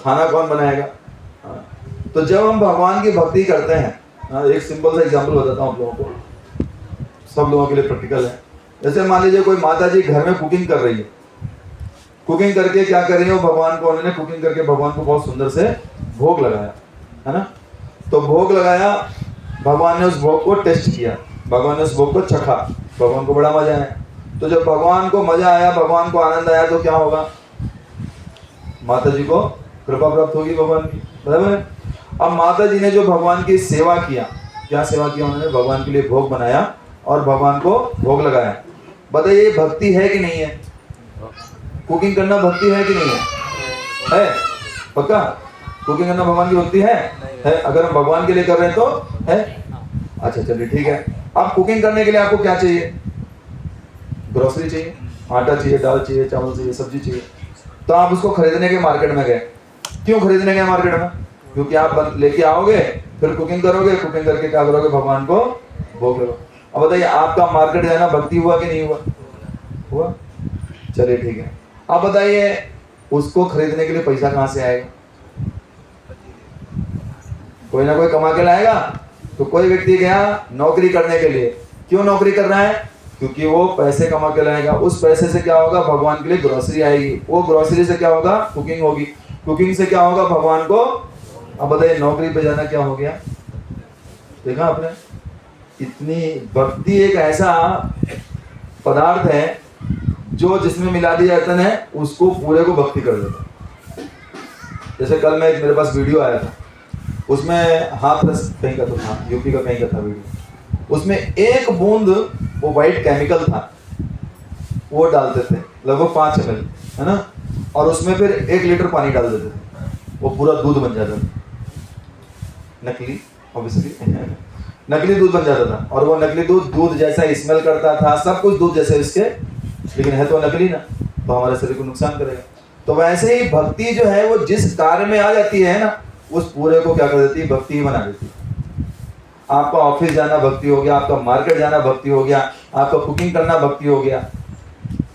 खाना कौन बनाएगा। तो जब हम भगवान की भक्ति करते हैं, एक सिंपल सा एग्जांपल बताता हूँ आप लोगों को, सब लोगों के लिए प्रैक्टिकल है। जैसे मान लीजिए कोई माता जी घर में कुकिंग कर रही है, कुकिंग करके क्या कर रही है, भगवान को, उन्होंने कुकिंग करके भगवान को बहुत सुंदर से भोग लगाया, है ना। तो भोग लगाया, भगवान ने उस भोग को टेस्ट किया, भगवान ने उस भोग को चखा, भगवान को बड़ा मजा आया। तो जब भगवान को मजा आया, भगवान को आनंद आया, तो क्या होगा, माता जी को कृपा प्राप्त होगी भगवान की, बराबर है। अब माता जी ने जो भगवान की सेवा किया, क्या सेवा किया उन्होंने, भगवान के लिए भोग बनाया और भगवान को भोग लगाया। बताइए भक्ति है कि नहीं है, कुकिंग करना भक्ति है कि नहीं है, है पक्का, कुकिंग करना भगवान की भक्ति है, अगर हम भगवान के लिए कर रहे हैं तो है। अच्छा चलिए ठीक है। अब कुकिंग करने के लिए आपको क्या चाहिए, ग्रोसरी चाहिए, आटा चाहिए, दाल चाहिए, चावल चाहिए, सब्जी चाहिए। तो आप उसको खरीदने के मार्केट में गए, क्यों खरीदने गए मार्केट में, क्योंकि आप लेके आओगे, फिर कुकिंग करोगे, कुकिंग करके क्या करोगे, भगवान को भोग लगाओ। अब बताइए आपका मार्केट जाना भक्ति हुआ कि नहीं हुआ, हुआ। चलिए ठीक है। अब बताइए उसको खरीदने के लिए पैसा कहाँ से आएगा, कोई ना कोई कमा के लाएगा। तो कोई व्यक्ति गया नौकरी करने के लिए, क्यों नौकरी कर रहा है, क्योंकि वो पैसे कमा के लाएगा, उस पैसे से क्या होगा, भगवान के लिए ग्रोसरी आएगी, वो ग्रोसरी से क्या होगा, कुकिंग होगी, कुकिंग से क्या होगा, भगवान को। अब बताइए नौकरी पे जाना क्या हो गया, देखा आपने। इतनी भक्ति एक ऐसा पदार्थ है जो जिसमें मिला दिया जाता है उसको पूरे को भक्ति कर देता। जैसे कल में मेरे पास वीडियो आया था, उसमें हाथरस कहीं का तो था, यूपी का कहीं का था वीडियो, उसमें एक बूंद वो वाइट केमिकल था, वो डालते थे लगभग 5 ml, है ना, और उसमें फिर 1 लीटर पानी डाल देते थे, वो पूरा दूध बन जाता था, नकली ऑब्वियसली नकली दूध बन जाता था। और वो नकली दूध जैसा स्मेल करता था, सब कुछ दूध जैसे इसके, लेकिन है तो नकली ना, तो हमारे शरीर को नुकसान करेगा। तो वैसे ही भक्ति जो है वो जिस कार्य में आ जाती है ना, उस पूरे को क्या कर देती है, भक्ति ही बना देती है। आपका ऑफिस जाना भक्ति हो गया, आपका मार्केट जाना भक्ति हो गया, आपका कुकिंग करना भक्ति हो गया,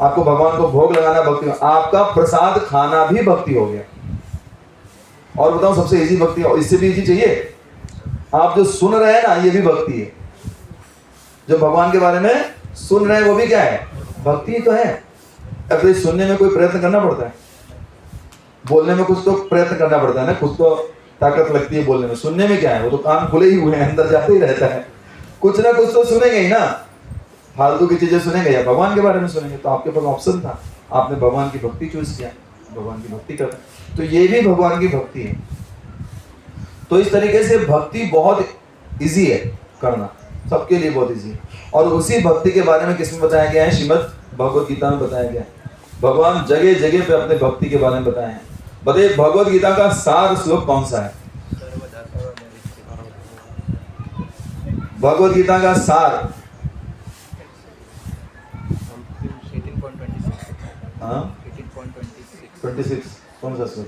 आपको भगवान को भोग लगाना भक्ति हो, आपका प्रसाद खाना भी भक्ति हो गया। और बताओ सबसे इजी भक्ति, इससे भी इजी चाहिए, आप जो सुन रहे हैं ना ये भी भक्ति है, जो भगवान के बारे में सुन रहे हैं वो भी क्या है, भक्ति तो है। अब सुनने में कोई प्रयत्न करना पड़ता है, बोलने में कुछ तो प्रयत्न करना पड़ता है ना, कुछ तो ताकत लगती है बोलने में, सुनने में क्या है, वो तो कान खुले ही हुए हैं, अंदर जाते ही रहता है, कुछ ना कुछ तो सुनेंगे ही ना, फालतू की चीजें सुनेंगे या भगवान के बारे में सुनेंगे। तो आपके पास ऑप्शन था, आपने भगवान की भक्ति चूज किया, भगवान की भक्ति कर, तो ये भी भगवान की भक्ति है। तो इस तरीके से भक्ति बहुत इजी है करना, सबके लिए बहुत इजी है। और उसी भक्ति के बारे में किसमें बताया गया है? श्रीमद् भगवद गीता में बताया गया है। भगवान जगह जगह पे अपने भक्ति के बारे में बताए हैं। बताइए भगवद गीता का सार श्लोक कौन सा है? भगवद गीता का सार 26 कौन सा श्लोक?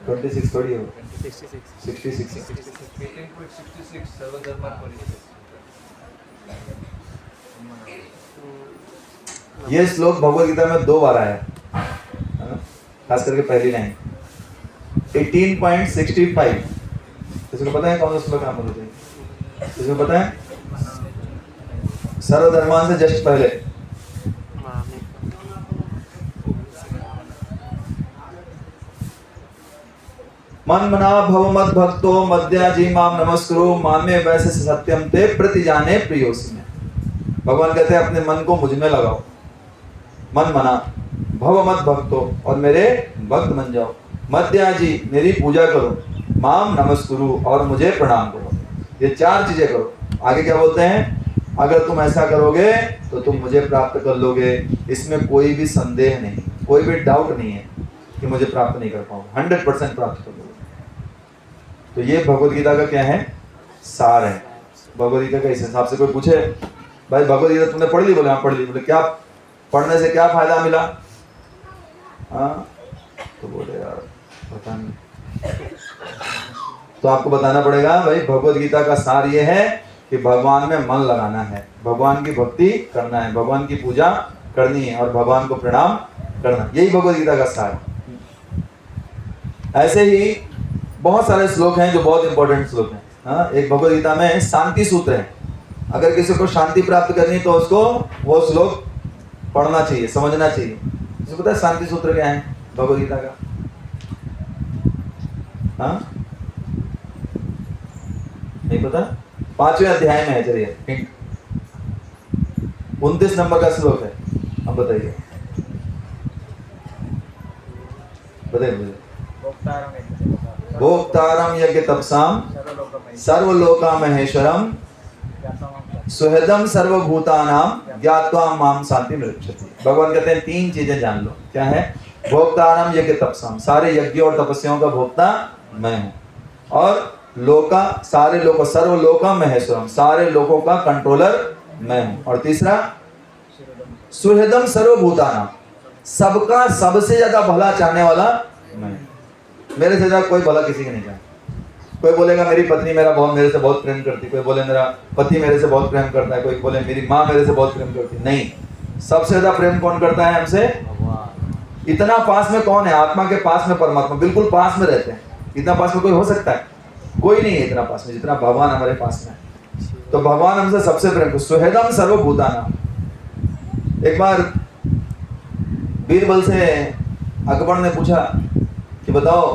26 थोड़ी है, 66। ये श्लोक भगवद गीता में 2 बार आया है, खास करके पहली लाइन 18.65। किसी को पता है कौन सा श्लोक? आप बताइए, किसी को पता है? सर्वधर्मान से जस्ट पहले। मन मना भव मद भक्तो मद्याजी माम नमस्कुरु मामे वैसे सत्यम ते प्रतिजाने प्रियोसी में। भगवान कहते हैं अपने मन को मुझ में लगाओ, मन मना भव मद भक्तो और मेरे भक्त बन जाओ, मद्याजी मेरी पूजा करो, माम नमस्कुरु और मुझे प्रणाम करो। ये 4 चीजें करो। आगे क्या बोलते हैं? अगर तुम ऐसा करोगे तो तुम मुझे प्राप्त कर लोगे, इसमें कोई भी संदेह नहीं, कोई भी डाउट नहीं है कि मुझे प्राप्त नहीं कर पाऊंगा, 100% प्राप्त कर लोगे। तो ये भगवद गीता का क्या है? सार है। भगवद गीता का इस हिसाब से कोई पूछे भाई भगवद गीता तुमने पढ़ ली? बोले हाँ पढ़ ली। बोले क्या पढ़ने से क्या फायदा मिला? हाँ तो बोले यार पता नहीं। तो आपको बताना पड़ेगा भाई भगवद गीता का सार ये है कि भगवान में मन लगाना है, भगवान की भक्ति करना है, भगवान की पूजा करनी है और भगवान को प्रणाम करना, यही भगवद गीता का सार। ऐसे ही बहुत सारे श्लोक हैं जो बहुत इंपॉर्टेंट श्लोक हैं। हाँ, एक भगवद गीता में शांति सूत्र है। अगर किसी को शांति प्राप्त करनी है तो उसको वो श्लोक पढ़ना चाहिए, समझना चाहिए। किसी को पता है शांति सूत्र क्या है भगवद गीता का? हाँ नहीं पता? 5वें अध्याय में है। चलिए हिंट, 29 नंबर का श्लोक है। अब बताइए बताइए। भोक्तारम यज्ञ तपसाम सर्वलोका महेश्वरम सुहृदम सर्वभूतानाम ज्ञात्वा माम शांति मृक्षति। भगवान कहते हैं 3 चीजें जान लो। क्या है? भोक्तारम यज्ञ तपसाम, सारे यज्ञों और तपस्याओं का भोक्ता मैं हूं, और लोका सारे लोक, सर्वलोका महेश्वरम, सारे लोकों का कंट्रोलर मैं हूं, और तीसरा सुहृदम सर्वभूतानाम, सबका सबसे ज्यादा भला चाहने वाला मैं। मेरे से ज्यादा कोई भला किसी के नहीं चाहता। कोई बोलेगा मेरी पत्नी मेरे से बहुत प्रेम करती, कोई बोले मेरा पति मेरे से बहुत प्रेम करता है, कोई बोले मेरी माँ मेरे से बहुत प्रेम करती। नहीं, सबसे ज्यादा प्रेम कौन करता है हमसे? इतना पास में कौन है? आत्मा के पास में परमात्मा, बिल्कुल पास में रहते हैं। इतना पास में कोई हो सकता है? कोई नहीं है इतना पास में जितना भगवान हमारे पास में है। तो भगवान हमसे सबसे प्रेम को सुहृदम सर्वभूतानाम। एक बार बीरबल से अकबर ने पूछा कि बताओ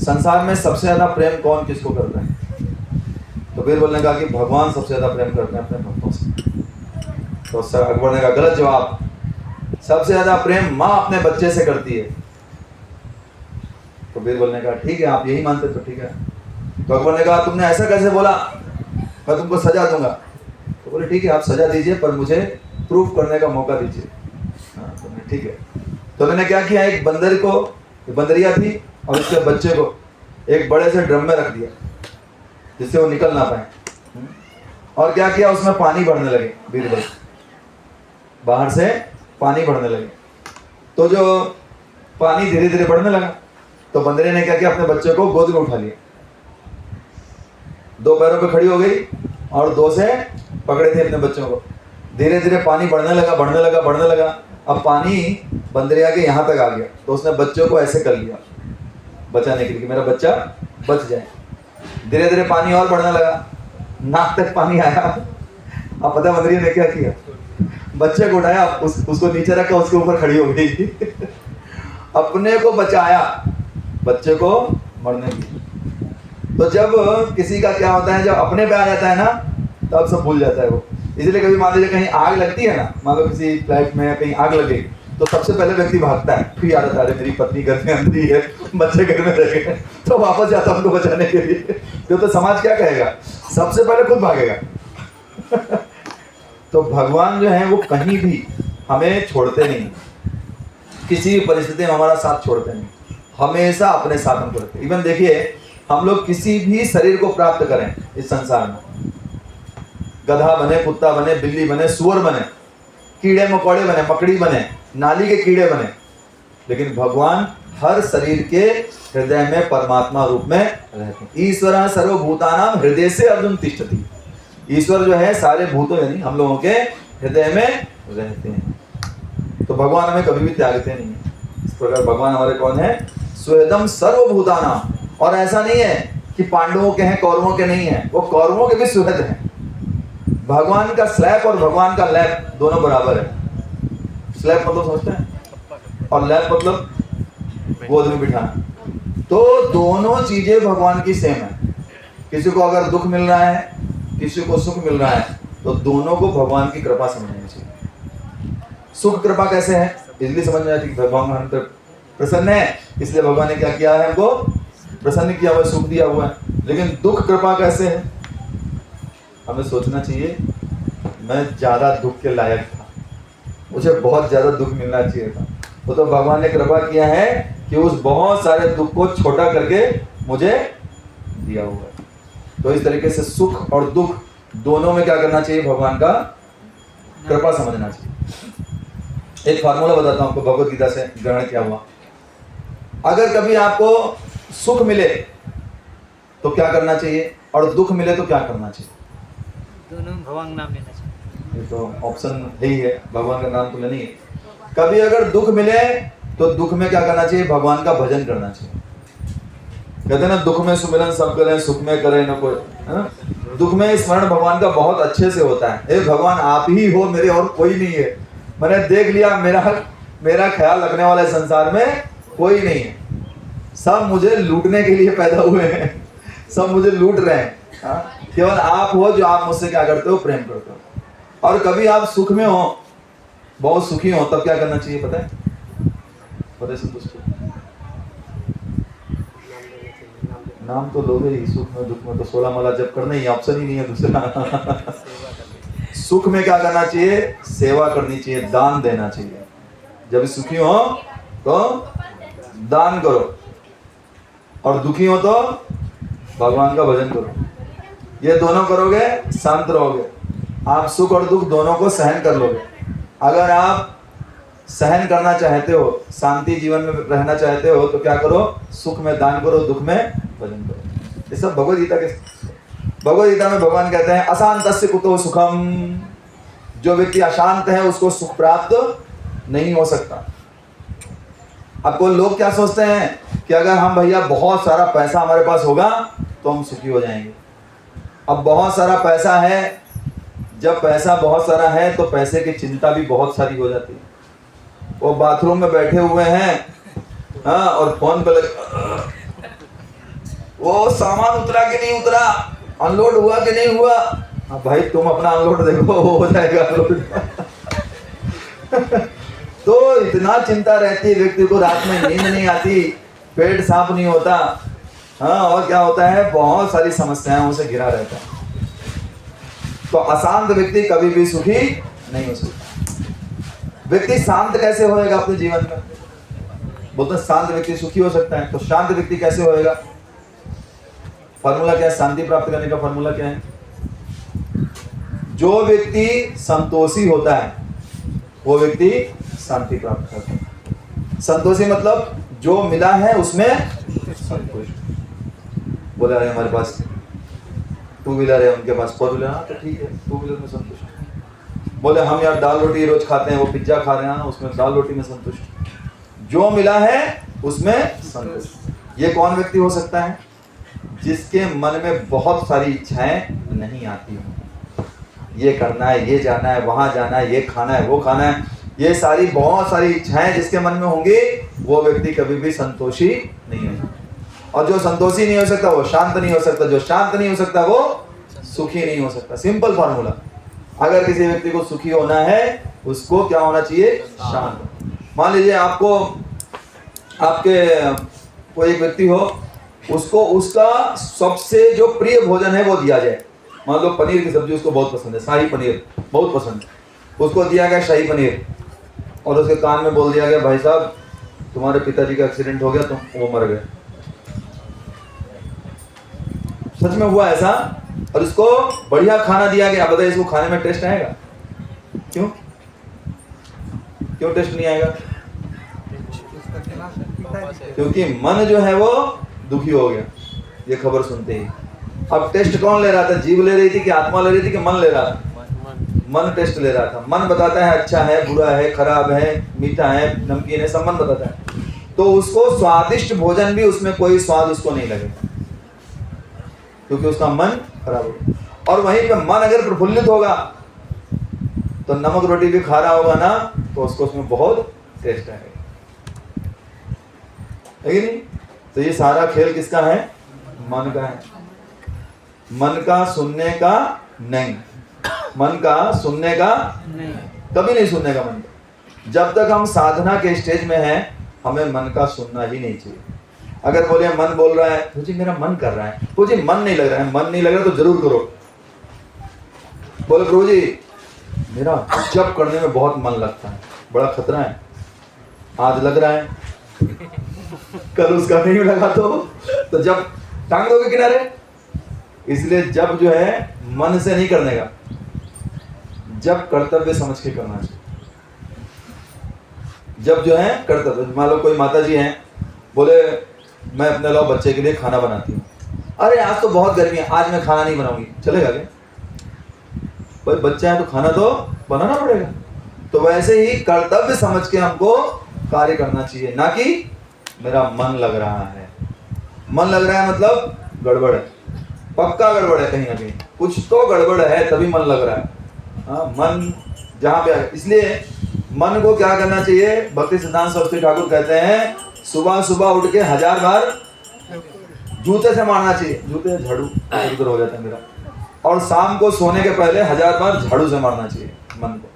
संसार में सबसे ज्यादा प्रेम कौन किसको करता है? तो बीरबल ने कहा कि भगवान सबसे ज्यादा प्रेम करते हैं अपने भक्तों से। तो सर अकबर ने कहा गलत जवाब, सबसे ज्यादा प्रेम माँ अपने बच्चे से करती है। तो बीरबल ने कहा ठीक है आप यही मानते तो ठीक है। तो अकबर ने कहा तुमने ऐसा कैसे बोला, मैं तुमको सजा दूंगा। तो बोले ठीक है आप सजा दीजिए पर मुझे प्रूफ करने का मौका दीजिए। हाँ तो ठीक है। तो मैंने क्या किया, एक बंदर को, बंदरिया थी और उसके बच्चे को एक बड़े से ड्रम में रख दिया जिससे वो निकल ना पाए, और क्या किया उसमें पानी भरने लगे। बीरबल बाहर से पानी भरने लगे। तो जो पानी धीरे धीरे बढ़ने लगा तो बंदरिया ने क्या किया, अपने बच्चे को गोद में उठा लिया, 2 पैरों पे खड़ी हो गई और 2 से पकड़े थे अपने बच्चों को। धीरे धीरे पानी बढ़ने लगा बढ़ने लगा बढ़ने लगा। अब पानी बंदरिया के यहाँ तक आ गया तो उसने बच्चों को ऐसे कर लिया बचाने के लिए कि मेरा बच्चा बच जाए। धीरे धीरे पानी और बढ़ने लगा, नाक तक पानी आया। अब पता बंदरिया ने क्या किया, बच्चे को उठाया, उसको नीचे रखा, उसके ऊपर खड़ी हो गई। अपने को बचाया, बच्चे को मरने की। तो जब किसी का क्या होता है, जब अपने पे आ जाता है ना तब सब भूल जाता है वो। इसलिए कभी मान लीजिए कहीं आग लगती है ना, मान लो किसी फ्लैट में कहीं आग लगे तो सबसे पहले व्यक्ति भागता है, फिर याद आता है मेरी पत्नी घर में अंदर ही है, बच्चे घर में रह गए, तो वापस जाता उनको बचाने के लिए। तो समाज क्या कहेगा? सबसे पहले खुद भागेगा। तो भगवान जो है वो कहीं भी हमें छोड़ते नहीं, किसी भी परिस्थिति में हमारा साथ छोड़ते नहीं, हमेशा अपने साथ हमको रखते। इवन देखिए, हम लोग किसी भी शरीर को प्राप्त करें इस संसार में, गधा बने, कुत्ता बने, बिल्ली बने, सुअर बने, कीड़े मकोड़े बने, मकड़ी बने, नाली के कीड़े बने, लेकिन भगवान हर शरीर के हृदय में परमात्मा रूप में रहते हैं। ईश्वर सर्वभूतानां हृदय से अर्जुन तिष्ठति। ईश्वर जो है सारे भूतों यानी हम लोगों के हृदय में रहते हैं। तो भगवान हमें कभी भी त्यागते नहीं है। इस प्रकार भगवान हमारे कौन है? स्वयं सर्वभूतानां। और ऐसा नहीं है कि पांडवों के हैं कौरवों के नहीं है, वो कौरवों के भी सुहृद हैं। भगवान का स्लैप और भगवान का लैप दोनों बराबर है। स्लैप मतलब समझते हैं, और लैप मतलब गोद में बिठाना। तो दोनों चीजें भगवान की सेम है। किसी को अगर दुख मिल रहा है, किसी को सुख मिल रहा है, तो दोनों को भगवान की कृपा समझनी चाहिए। सुख कृपा कैसे है? इसलिए समझ में आती है भगवान हम पर प्रसन्न है, इसलिए भगवान ने क्या किया है? हमको प्रसन्न किया हुआ, सुख दिया हुआ है। लेकिन दुख कृपा कैसे है? हमें सोचना चाहिए, मैं ज्यादा दुख के लायक था, मुझे बहुत ज्यादा दुख मिलना चाहिए था, वो तो भगवान ने कृपा किया है कि उस बहुत सारे दुख को छोटा करके मुझे दिया हुआ है। तो इस तरीके से सुख और दुख दोनों में क्या करना चाहिए? भगवान का कृपा समझना चाहिए। एक फार्मूला बताता हूं आपको, भगवत गीता से ग्रहण किया हुआ। अगर कभी आपको सुख मिले तो क्या करना चाहिए, और दुख मिले तो क्या करना चाहिए? दोनों में भगवान नाम लेना चाहिए। ये तो ऑप्शन ही है, भगवान का नाम तो लेना ही है। कभी अगर दुख मिले तो दुख में क्या करना चाहिए? भगवान का भजन करना चाहिए। कहते हैं ना, दुख में सुमिरन सब करें, सुख में करें न कोई, है ना? दुख में स्मरण भगवान का बहुत अच्छे से होता है। हे भगवान आप ही हो, मेरे और कोई नहीं है। मैंने देख लिया, मेरा ख्याल रखने वाला संसार में कोई नहीं है, सब मुझे लूटने के लिए पैदा हुए हैं, सब मुझे लूट रहे हैं। केवल आप हो जो आप मुझसे क्या करते हो? प्रेम करते हो। और कभी आप सुख में हो, बहुत सुखी हो, तब क्या करना चाहिए पता है? बड़े संतुष्ट नाम तो लोगे ही, सुख में दुख में तो 16 माला जप करना ही, ऑप्शन ही नहीं है दूसरा। सुख में क्या करना चाहिए? सेवा करनी चाहिए, दान देना चाहिए। जब सुखी हो तो दान करो, और दुखी हो तो भगवान का भजन करो। ये दोनों करोगे, शांत रहोगे, आप सुख और दुख दोनों को सहन कर लोगे। अगर आप सहन करना चाहते हो, शांति जीवन में रहना चाहते हो, तो क्या करो? सुख में दान करो, दुख में भजन करो। ये सब भगवद गीता में भगवान कहते हैं अशांतस्य कुतो सुखम। जो व्यक्ति अशांत है उसको सुख प्राप्त नहीं हो सकता। आपको लोग क्या सोचते हैं कि अगर हम भैया बहुत सारा पैसा हमारे पास होगा तो हम सुखी हो जाएंगे। अब बहुत सारा पैसा है, जब पैसा बहुत सारा है तो पैसे की चिंता भी बहुत सारी हो जाती है। वो बाथरूम में बैठे हुए हैं, हाँ, और फोन पे वो सामान उतरा कि नहीं उतरा, अनलोड हुआ कि नहीं हुआ। हाँ भाई, तुम अपना अनलोड देखो, वो हो जाएगा अनलोड। तो इतना चिंता रहती है व्यक्ति को, रात में नींद नहीं आती, पेट साफ नहीं होता, हाँ, और क्या होता है? बहुत सारी समस्याएं उसे घिरा रहता है। तो अशांत व्यक्ति कभी भी सुखी नहीं हो सकता। व्यक्ति शांत कैसे होएगा अपने जीवन में? बोलते हैं शांत व्यक्ति सुखी हो सकता है। तो शांत व्यक्ति कैसे होएगा? फॉर्मूला क्या है शांति प्राप्त करने का? फॉर्मूला क्या है? जो व्यक्ति संतोषी होता है वो व्यक्ति शांति प्राप्त करता है। संतोषी मतलब जो मिला है उसमें संतुष्ट। बोला रहे हमारे पास 2 व्हीलर है, उनके पास 4 व्हीलर, हाँ तो ठीक है, 2 व्हीलर में संतुष्ट। बोले हम यार दाल रोटी रोज खाते हैं, वो पिज्जा खा रहे हैं, उसमें दाल रोटी में संतुष्ट। जो मिला है उसमें संतुष्ट। ये कौन व्यक्ति हो सकता है? जिसके मन में बहुत सारी इच्छाएं नहीं आती हो, ये करना है, ये जाना है, वहां जाना है, ये खाना है, वो खाना है, ये सारी बहुत सारी इच्छाएं जिसके मन में होंगी, वो व्यक्ति कभी भी संतोषी नहीं हो सकता। और जो संतोषी नहीं हो सकता वो शांत नहीं हो सकता, जो शांत नहीं हो सकता वो सुखी नहीं हो सकता। Simple formula. अगर किसी व्यक्ति को सुखी होना है उसको क्या होना चाहिए? शांत। मान लीजिए आपको आपके कोई एक व्यक्ति हो, उसको उसका सबसे जो प्रिय भोजन है वो दिया जाए। मान लो पनीर की सब्जी उसको बहुत पसंद है, शाही पनीर बहुत पसंद है, उसको दिया गया शाही पनीर, और उसके कान में बोल दिया गया भाई साहब तुम्हारे पिताजी का एक्सीडेंट हो गया, तुम वो मर गए। सच में हुआ ऐसा, और इसको बढ़िया खाना दिया गया, बताइए इसको खाने में टेस्ट आएगा? क्यों क्यों टेस्ट नहीं आएगा? क्योंकि मन जो है वो दुखी हो गया ये खबर सुनते ही। अब टेस्ट कौन ले रहा था? जीभ ले रही थी कि आत्मा ले रही थी कि मन ले रहा था? मन टेस्ट ले रहा था। मन बताता है अच्छा है, बुरा है, खराब है, मीठा है, नमकीन है, सब मन बताता है। तो उसको स्वादिष्ट भोजन भी उसमें कोई स्वाद उसको नहीं लगेगा, क्योंकि उसका मन खराब होगा। और वहीं पे मन अगर प्रफुल्लित होगा तो नमक रोटी भी खा रहा होगा ना, तो उसको उसमें बहुत टेस्ट आएगा, है कि नहीं? तो ये सारा खेल किसका है? मन का है। मन का सुनने का नहीं, मन का सुनने का नहीं। कभी नहीं सुनने का मन का। जब तक हम साधना के स्टेज में हैं हमें मन का सुनना ही नहीं चाहिए। अगर बोले मन बोल रहा है मुझे मेरा मन कर रहा है, मुझे मन नहीं लग रहा है, मन नहीं लग रहा तो जरूर करो। बोले प्रभु जी मेरा जप करने में बहुत मन लगता है, बड़ा खतरा है, आज लग रहा है, कल उसका नहीं लगा तो जब टांग दोगे किनारे। इसलिए जब जो है मन से नहीं करने का, जब कर्तव्य समझ के करना चाहिए। जब जो है कर्तव्य, मान लो कोई माता जी हैं, बोले मैं अपने लो बच्चे के लिए खाना बनाती हूँ, अरे आज तो बहुत गर्मी है, आज मैं खाना नहीं बनाऊंगी, चलेगा क्या? भाई बच्चा है तो खाना तो बनाना पड़ेगा। तो वैसे ही कर्तव्य समझ के हमको कार्य करना चाहिए, ना कि मेरा मन लग रहा है। मन लग रहा है मतलब गड़बड़ है, पक्का गड़बड़ है, कहीं ना कहीं कुछ तो गड़बड़ है, तभी मन लग रहा है। हाँ, मन जहाँ पे आए। इसलिए मन को क्या करना चाहिए? भक्ति सिद्धांत सरस्वती ठाकुर कहते हैं सुबह सुबह उठ के 1000 बार जूते से मारना चाहिए, जूते झाड़ू इधर हो जाता है मेरा, और शाम को सोने के पहले 1000 बार झाड़ू से मारना चाहिए। मन को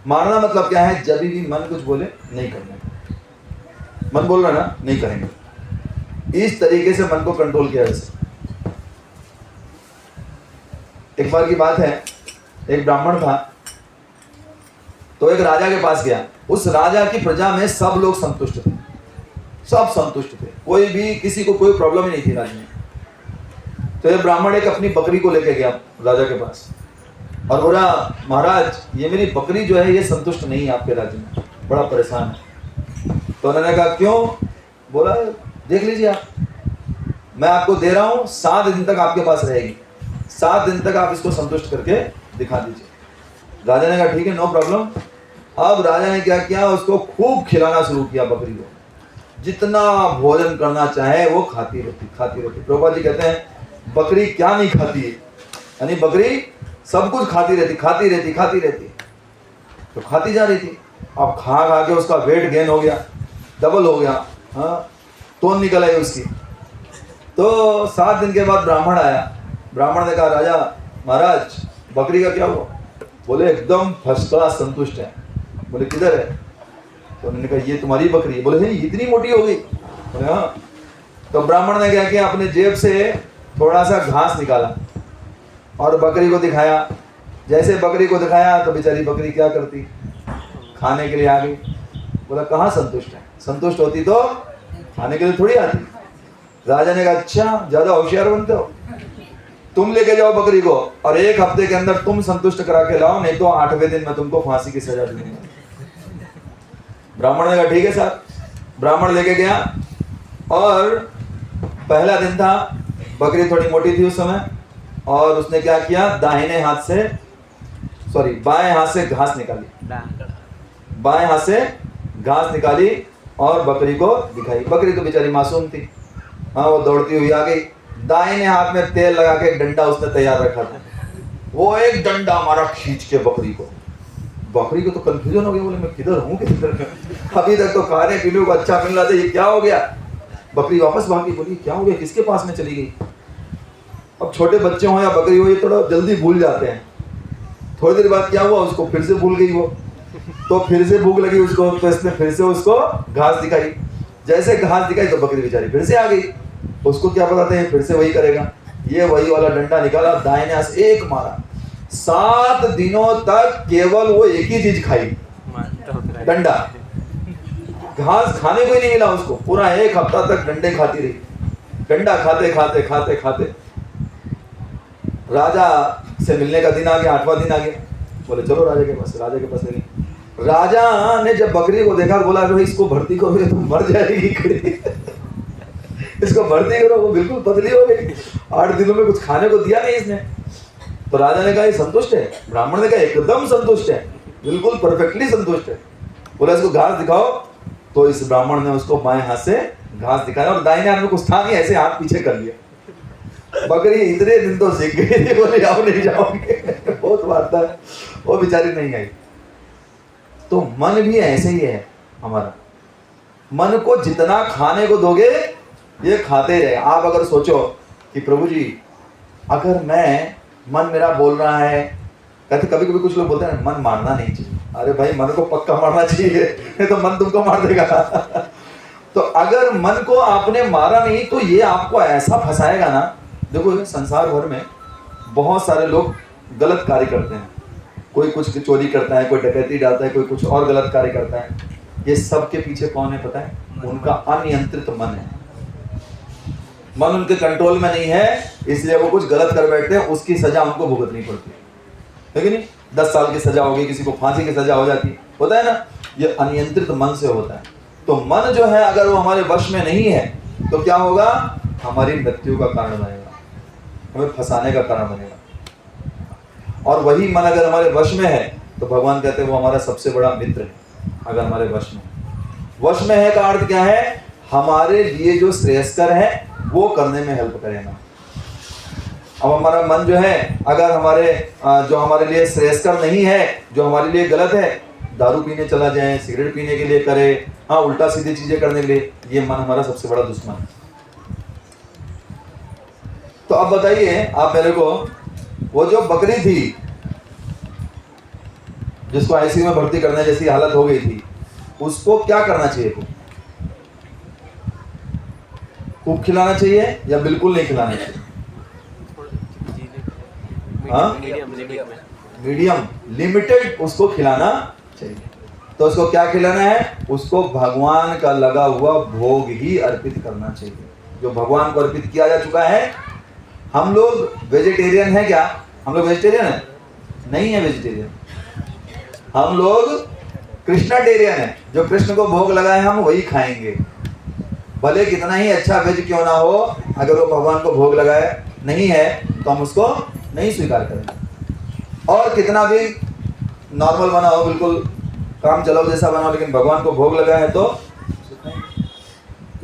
मारना मतलब क्या है? जब भी मन कुछ बोले नहीं करना, मन बोल रहा है ना, नहीं करेंगे। इस तरीके से मन को कंट्रोल किया जैसे। एक बार की बात है, एक ब्राह्मण था तो एक राजा के पास गया। उस राजा की प्रजा में सब लोग संतुष्ट थे, सब संतुष्ट थे, कोई भी किसी को कोई प्रॉब्लम ही नहीं थी राज्य में। तो ये ब्राह्मण एक अपनी बकरी को लेके गया राजा के पास और बोला महाराज ये मेरी बकरी जो है ये संतुष्ट नहीं है आपके राज्य में, बड़ा परेशान है। तो उन्होंने कहा क्यों? बोला देख लीजिए आप, मैं आपको दे रहा हूँ 7 दिन तक आपके पास रहेगी, 7 दिन तक आप इसको संतुष्ट करके दिखा दीजिए। राजा ने कहा ठीक है, नो प्रॉब्लम। अब राजा ने क्या किया? उसको खूब खिलाना शुरू किया बकरी को, जितना भोजन करना चाहे वो खाती रहती। प्रभुपाद जी कहते हैं बकरी क्या नहीं खाती है, यानी बकरी सब कुछ खाती रहती, तो खाती जा रही थी। अब खा के उसका वेट गेन हो गया, डबल हो गया, हाँ, तोन निकल आई उसकी। तो 7 दिन के बाद ब्राह्मण आया। ब्राह्मण ने कहा राजा महाराज बकरी का क्या हुआ? बोले एकदम फर्स्ट क्लास संतुष्ट है। बोले किधर है? तो उन्होंने कहा ये तुम्हारी बकरी है। बोले इतनी मोटी हो गई? बोले हाँ। तो ब्राह्मण ने क्या किया? अपने जेब से थोड़ा सा घास निकाला और बकरी को दिखाया। जैसे बकरी को दिखाया तो बेचारी बकरी क्या करती? खाने के लिए आ गई। बोला कहाँ संतुष्ट है? संतुष्ट होती तो खाने के लिए थोड़ी आती। राजा ने कहा अच्छा ज्यादा होशियार बनते हो, तुम लेके जाओ बकरी को और 1 हफ्ते के अंदर तुम संतुष्ट करा के लाओ, नहीं तो 8वें दिन में तुमको फांसी की सजा दूंगा। ब्राह्मण ने कहा ठीक है सर। ब्राह्मण लेके गया और पहला दिन था, बकरी थोड़ी मोटी थी उस समय, और उसने क्या किया? बाएं हाथ से घास निकाली और बकरी को दिखाई। बकरी तो बेचारी मासूम थी, हाँ, वो दौड़ती हुई आ गई। दाहिने हाथ में तेल लगा के एक डंडा उसने तैयार रखा था, वो एक डंडा मारा खींच के बकरी को। बकरी को तो कंफ्यूजन हो गया, बोले मैं किधर हूँ किधर? अभी तक तो खाने पीने को अच्छा मिल रहा था, ये क्या हो गया? बकरी वापस भागी, बोली क्या हो गया, किसके पास में चली गई? अब छोटे बच्चे हो या बकरी हो, ये थोड़ा जल्दी भूल जाते हैं। थोड़ी देर बाद क्या हुआ, उसको फिर से भूल गई वो। तो फिर से भूख लगी उसको, तो इसने फिर से उसको घास दिखाई। जैसे घास दिखाई तो बकरी बेचारी फिर से आ गई। उसको क्या पता था ये फिर से वही करेगा। ये वही वाला डंडा निकाला, दाहिने हाथ से एक मारा। 7 दिनों तक केवल वो एक ही चीज खाई, डंडा। घास खाने को ही नहीं मिला उसको। पूरा 1 हफ्ता तक डंडे खाती रही, डंडा खाते खाते खाते खाते। राजा से मिलने का दिन आ गया, 8वां दिन आ गया। बोले चलो राजा के पास। राजा के पास गए। राजा ने जब बकरी को देखा, बोला भाई इसको भर्ती करो, तो मर जाएगी इसको भर्ती करो, वो बिल्कुल पतली हो गई। 8 दिनों में कुछ खाने को दिया नहीं इसने। तो राजा ने कहा ये संतुष्ट है। ब्राह्मण ने कहा एकदम संतुष्ट है, बिल्कुल परफेक्टली संतुष्ट है। बोला इसको घास दिखाओ। तो इस ब्राह्मण ने उसको बाएं हाथ से घास दिखाया और दाहिने हाथ में कुछ था नहीं, ऐसे हाथ पीछे कर लिया। बकरी इतने दिन तो सीख गई थी, बोले आओ नहीं जाओगे बहुत मारता है, वो बेचारी नहीं आई। तो मन भी ऐसे ही है हमारा। मन को जितना खाने को दोगे ये खाते रहे। आप अगर सोचो कि प्रभु जी अगर मन मेरा बोल रहा है, कहते कभी कभी कुछ लोग बोलते हैं मन मारना नहीं चाहिए। अरे भाई मन को पक्का मारना चाहिए, नहीं तो मन तुमको मार देगा तो अगर मन को आपने मारा नहीं तो ये आपको ऐसा फंसाएगा ना। देखो संसार भर में बहुत सारे लोग गलत कार्य करते हैं। कोई कुछ चोरी करता है, कोई डकैती डालता है, कोई कुछ और गलत कार्य करता है। ये सब के पीछे कौन है पता है? उनका अनियंत्रित मन है। मन उनके कंट्रोल में नहीं है, इसलिए वो कुछ गलत कर बैठते हैं, उसकी सजा उनको भुगतनी पड़ती है कि नहीं? 10 साल की सजा होगी, किसी को फांसी की सजा हो जाती है, होता है ना। ये अनियंत्रित मन से होता है। तो मन जो है अगर वो हमारे वश में नहीं है तो क्या होगा? हमारी मृत्यु का कारण बनेगा, हमें फंसाने का कारण बनेगा। और वही मन अगर हमारे वश में है तो भगवान कहते हैं वो हमारा सबसे बड़ा मित्र है। अगर हमारे वश में है का अर्थ क्या है? हमारे लिए जो श्रेयस्कर है वो करने में हेल्प करेगा। अब हमारा मन जो है अगर जो हमारे लिए श्रेयस्कर नहीं है, जो हमारे लिए गलत है, दारू पीने चला जाए, सिगरेट पीने के लिए करे, हाँ उल्टा सीधी चीजें करने के लिए, ये मन हमारा सबसे बड़ा दुश्मन है। तो अब बताइए आप मेरे को, वो जो बकरी थी जिसको आईसीयू में भर्ती करने जैसी हालत हो गई थी, उसको क्या करना चाहिए? खूब खिलाना चाहिए या बिल्कुल नहीं खिलाना चाहिए? मीडियम लिमिटेड उसको खिलाना चाहिए। तो उसको क्या खिलाना है? उसको भगवान का लगा हुआ भोग ही अर्पित करना चाहिए, जो भगवान को अर्पित किया जा चुका है। हम लोग वेजिटेरियन है क्या? हम लोग वेजिटेरियन है? नहीं है वेजिटेरियन। हम लोग कृष्णाटेरियन है। जो कृष्ण को भोग लगाए हम वही खाएंगे, भले कितना ही अच्छा वेज क्यों ना हो। अगर वो भगवान को भोग लगाए नहीं है तो हम उसको नहीं स्वीकार करेंगे। और कितना भी नॉर्मल बना हो, बिल्कुल काम चलाओ जैसा बना हो, लेकिन भगवान को भोग लगाए है तो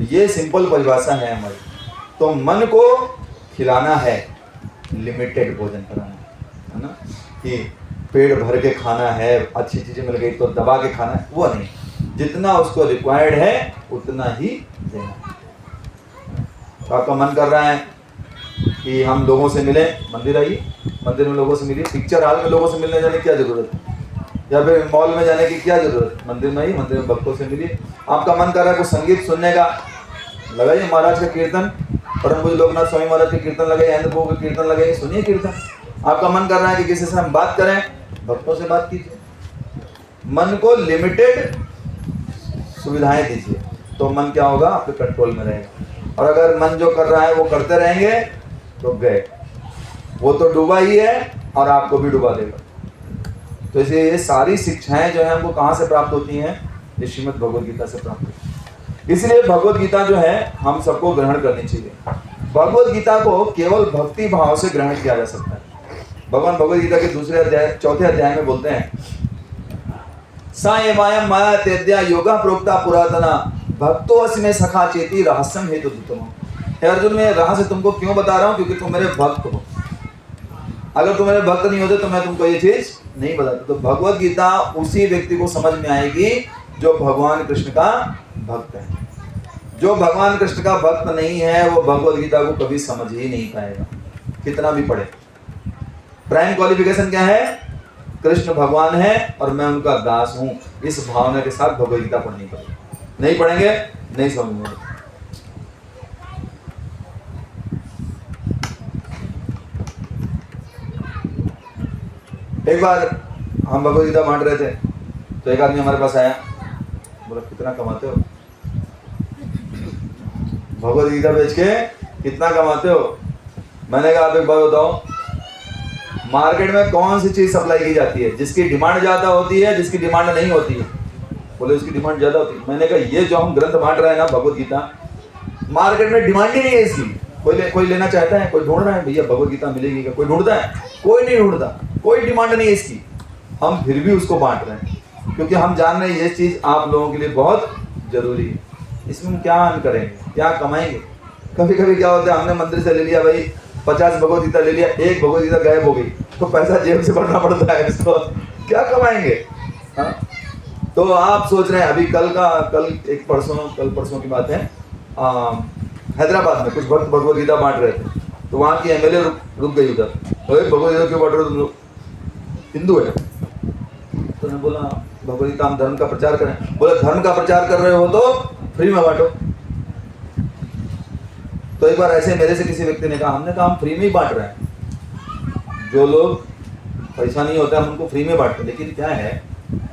ये सिंपल परिभाषा है हमारी। तो मन को खिलाना है, लिमिटेड भोजन कराना है ना, कि पेट भर के खाना है, अच्छी चीजें मिल गई तो दबा के खाना है, वो नहीं। जितना उसको रिक्वायर्ड है उतना ही देना। तो आपका मन कर रहा है कि हम लोगों से मिले, मंदिर आइए, मंदिर में लोगों से मिलिए। पिक्चर हॉल में लोगों से मिलने जाने की क्या जरूरत है? या फिर मॉल में जाने की क्या जरूरत है? मंदिर में आइए, मंदिर में भक्तों से मिलिए। आपका मन कर रहा है कुछ संगीत सुनने का, लगाइए महाराज का कीर्तन, परम पूज्य लोकनाथ स्वामी महाराज के कीर्तन लगाइए, अनंत प्रभु के कीर्तन लगाइए, सुनिए कीर्तन। आपका मन कर रहा है कि किसी से हम बात करें, भक्तों से बात कीजिए। मन को लिमिटेड सुविधाएं दीजिए तो मन क्या होगा? आपके कंट्रोल में रहेगा। और अगर मन जो कर रहा है वो करते रहेंगे तो गए, वो तो डूबा ही है और आपको भी डुबा देगा। तो इसलिए ये सारी शिक्षाएं जो है हमको कहाँ से प्राप्त होती हैं? ये श्रीमद् भगवद गीता से प्राप्त होती है। इसलिए भगवद गीता जो है हम सबको ग्रहण करनी चाहिए। भगवद गीता को केवल भक्ति भाव से ग्रहण किया जा सकता है। भगवान भगवद गीता के 4 अध्याय में बोलते हैं, सा एवायम माया तेद्या योगा प्रोक्ता पुरातना भक्तो अस्मे सखा चेती रहस्यम हेतु दुतम। हे अर्जुन, मैं रहस्य तुमको क्यों बता रहा हूँ? क्योंकि तुम मेरे भक्त हो। अगर तुम मेरे भक्त नहीं होते तो मैं तुमको ये चीज नहीं बताता। तो भगवद गीता उसी व्यक्ति को समझ में आएगी जो भगवान कृष्ण का भक्त है। जो भगवान कृष्ण का भक्त नहीं है वो भगवद गीता को कभी समझ ही नहीं पाएगा, कितना भी पढ़े। प्राइम क्वालिफिकेशन क्या है? कृष्ण भगवान है और मैं उनका दास हूं, इस भावना के साथ भगवद गीता पढ़नी पड़ेगी। नहीं पढ़ेंगे नहीं समझ में। एक बार हम भगवद गीता बांट रहे थे तो एक आदमी हमारे पास आया, बोला कितना कमाते हो, भगवद गीता बेच के कितना कमाते हो। मैंने कहा आप एक बात बताओ, मार्केट में कौन सी चीज सप्लाई की जाती है जिसकी डिमांड ज्यादा होती है, जिसकी डिमांड नहीं होती है? बोले उसकी डिमांड ज्यादा होती है। मैंने कहा ये जो हम ग्रंथ बांट रहे हैं ना भगवद गीता, मार्केट में डिमांड ही नहीं है इसकी। कोई लेना चाहता है, कोई ढूंढ रहा है भैया भगवद गीता मिलेगी क्या, कोई ढूंढता है? कोई नहीं ढूंढता, कोई डिमांड नहीं है इसकी। हम फिर भी उसको बांट रहे हैं क्योंकि हम जान रहे हैं ये चीज आप लोगों के लिए बहुत जरूरी है। इसमें हम क्या अर्न करेंगे, क्या कमाएंगे? कभी कभी क्या होता है, हमने मंदिर से ले लिया भाई 50 भगवद गीता ले लिया, एक भगवद गीता गायब हो गई तो पैसा जेब से भरना पड़ता है, इसको क्या कमाएंगे? हाँ? तो आप सोच रहे हैं अभी कल परसों की बात है, हैदराबाद में कुछ भक्त भगवद गीता बांट रहे थे तो वहाँ की एमएलए रुक गई उधर, भगवद गीता क्यों बांट रहे हो तुम लोग, हिंदू है? तो ने बोला भगवद गीता हम धर्म का प्रचार करें। बोले धर्म का प्रचार कर रहे हो तो फ्री में बांटो। तो एक बार ऐसे मेरे से किसी व्यक्ति ने कहा, हमने कहा हम फ्री में ही बांट रहे हैं, जो लोग पैसा नहीं होता हम उनको फ्री में बांटते हैं। लेकिन क्या है,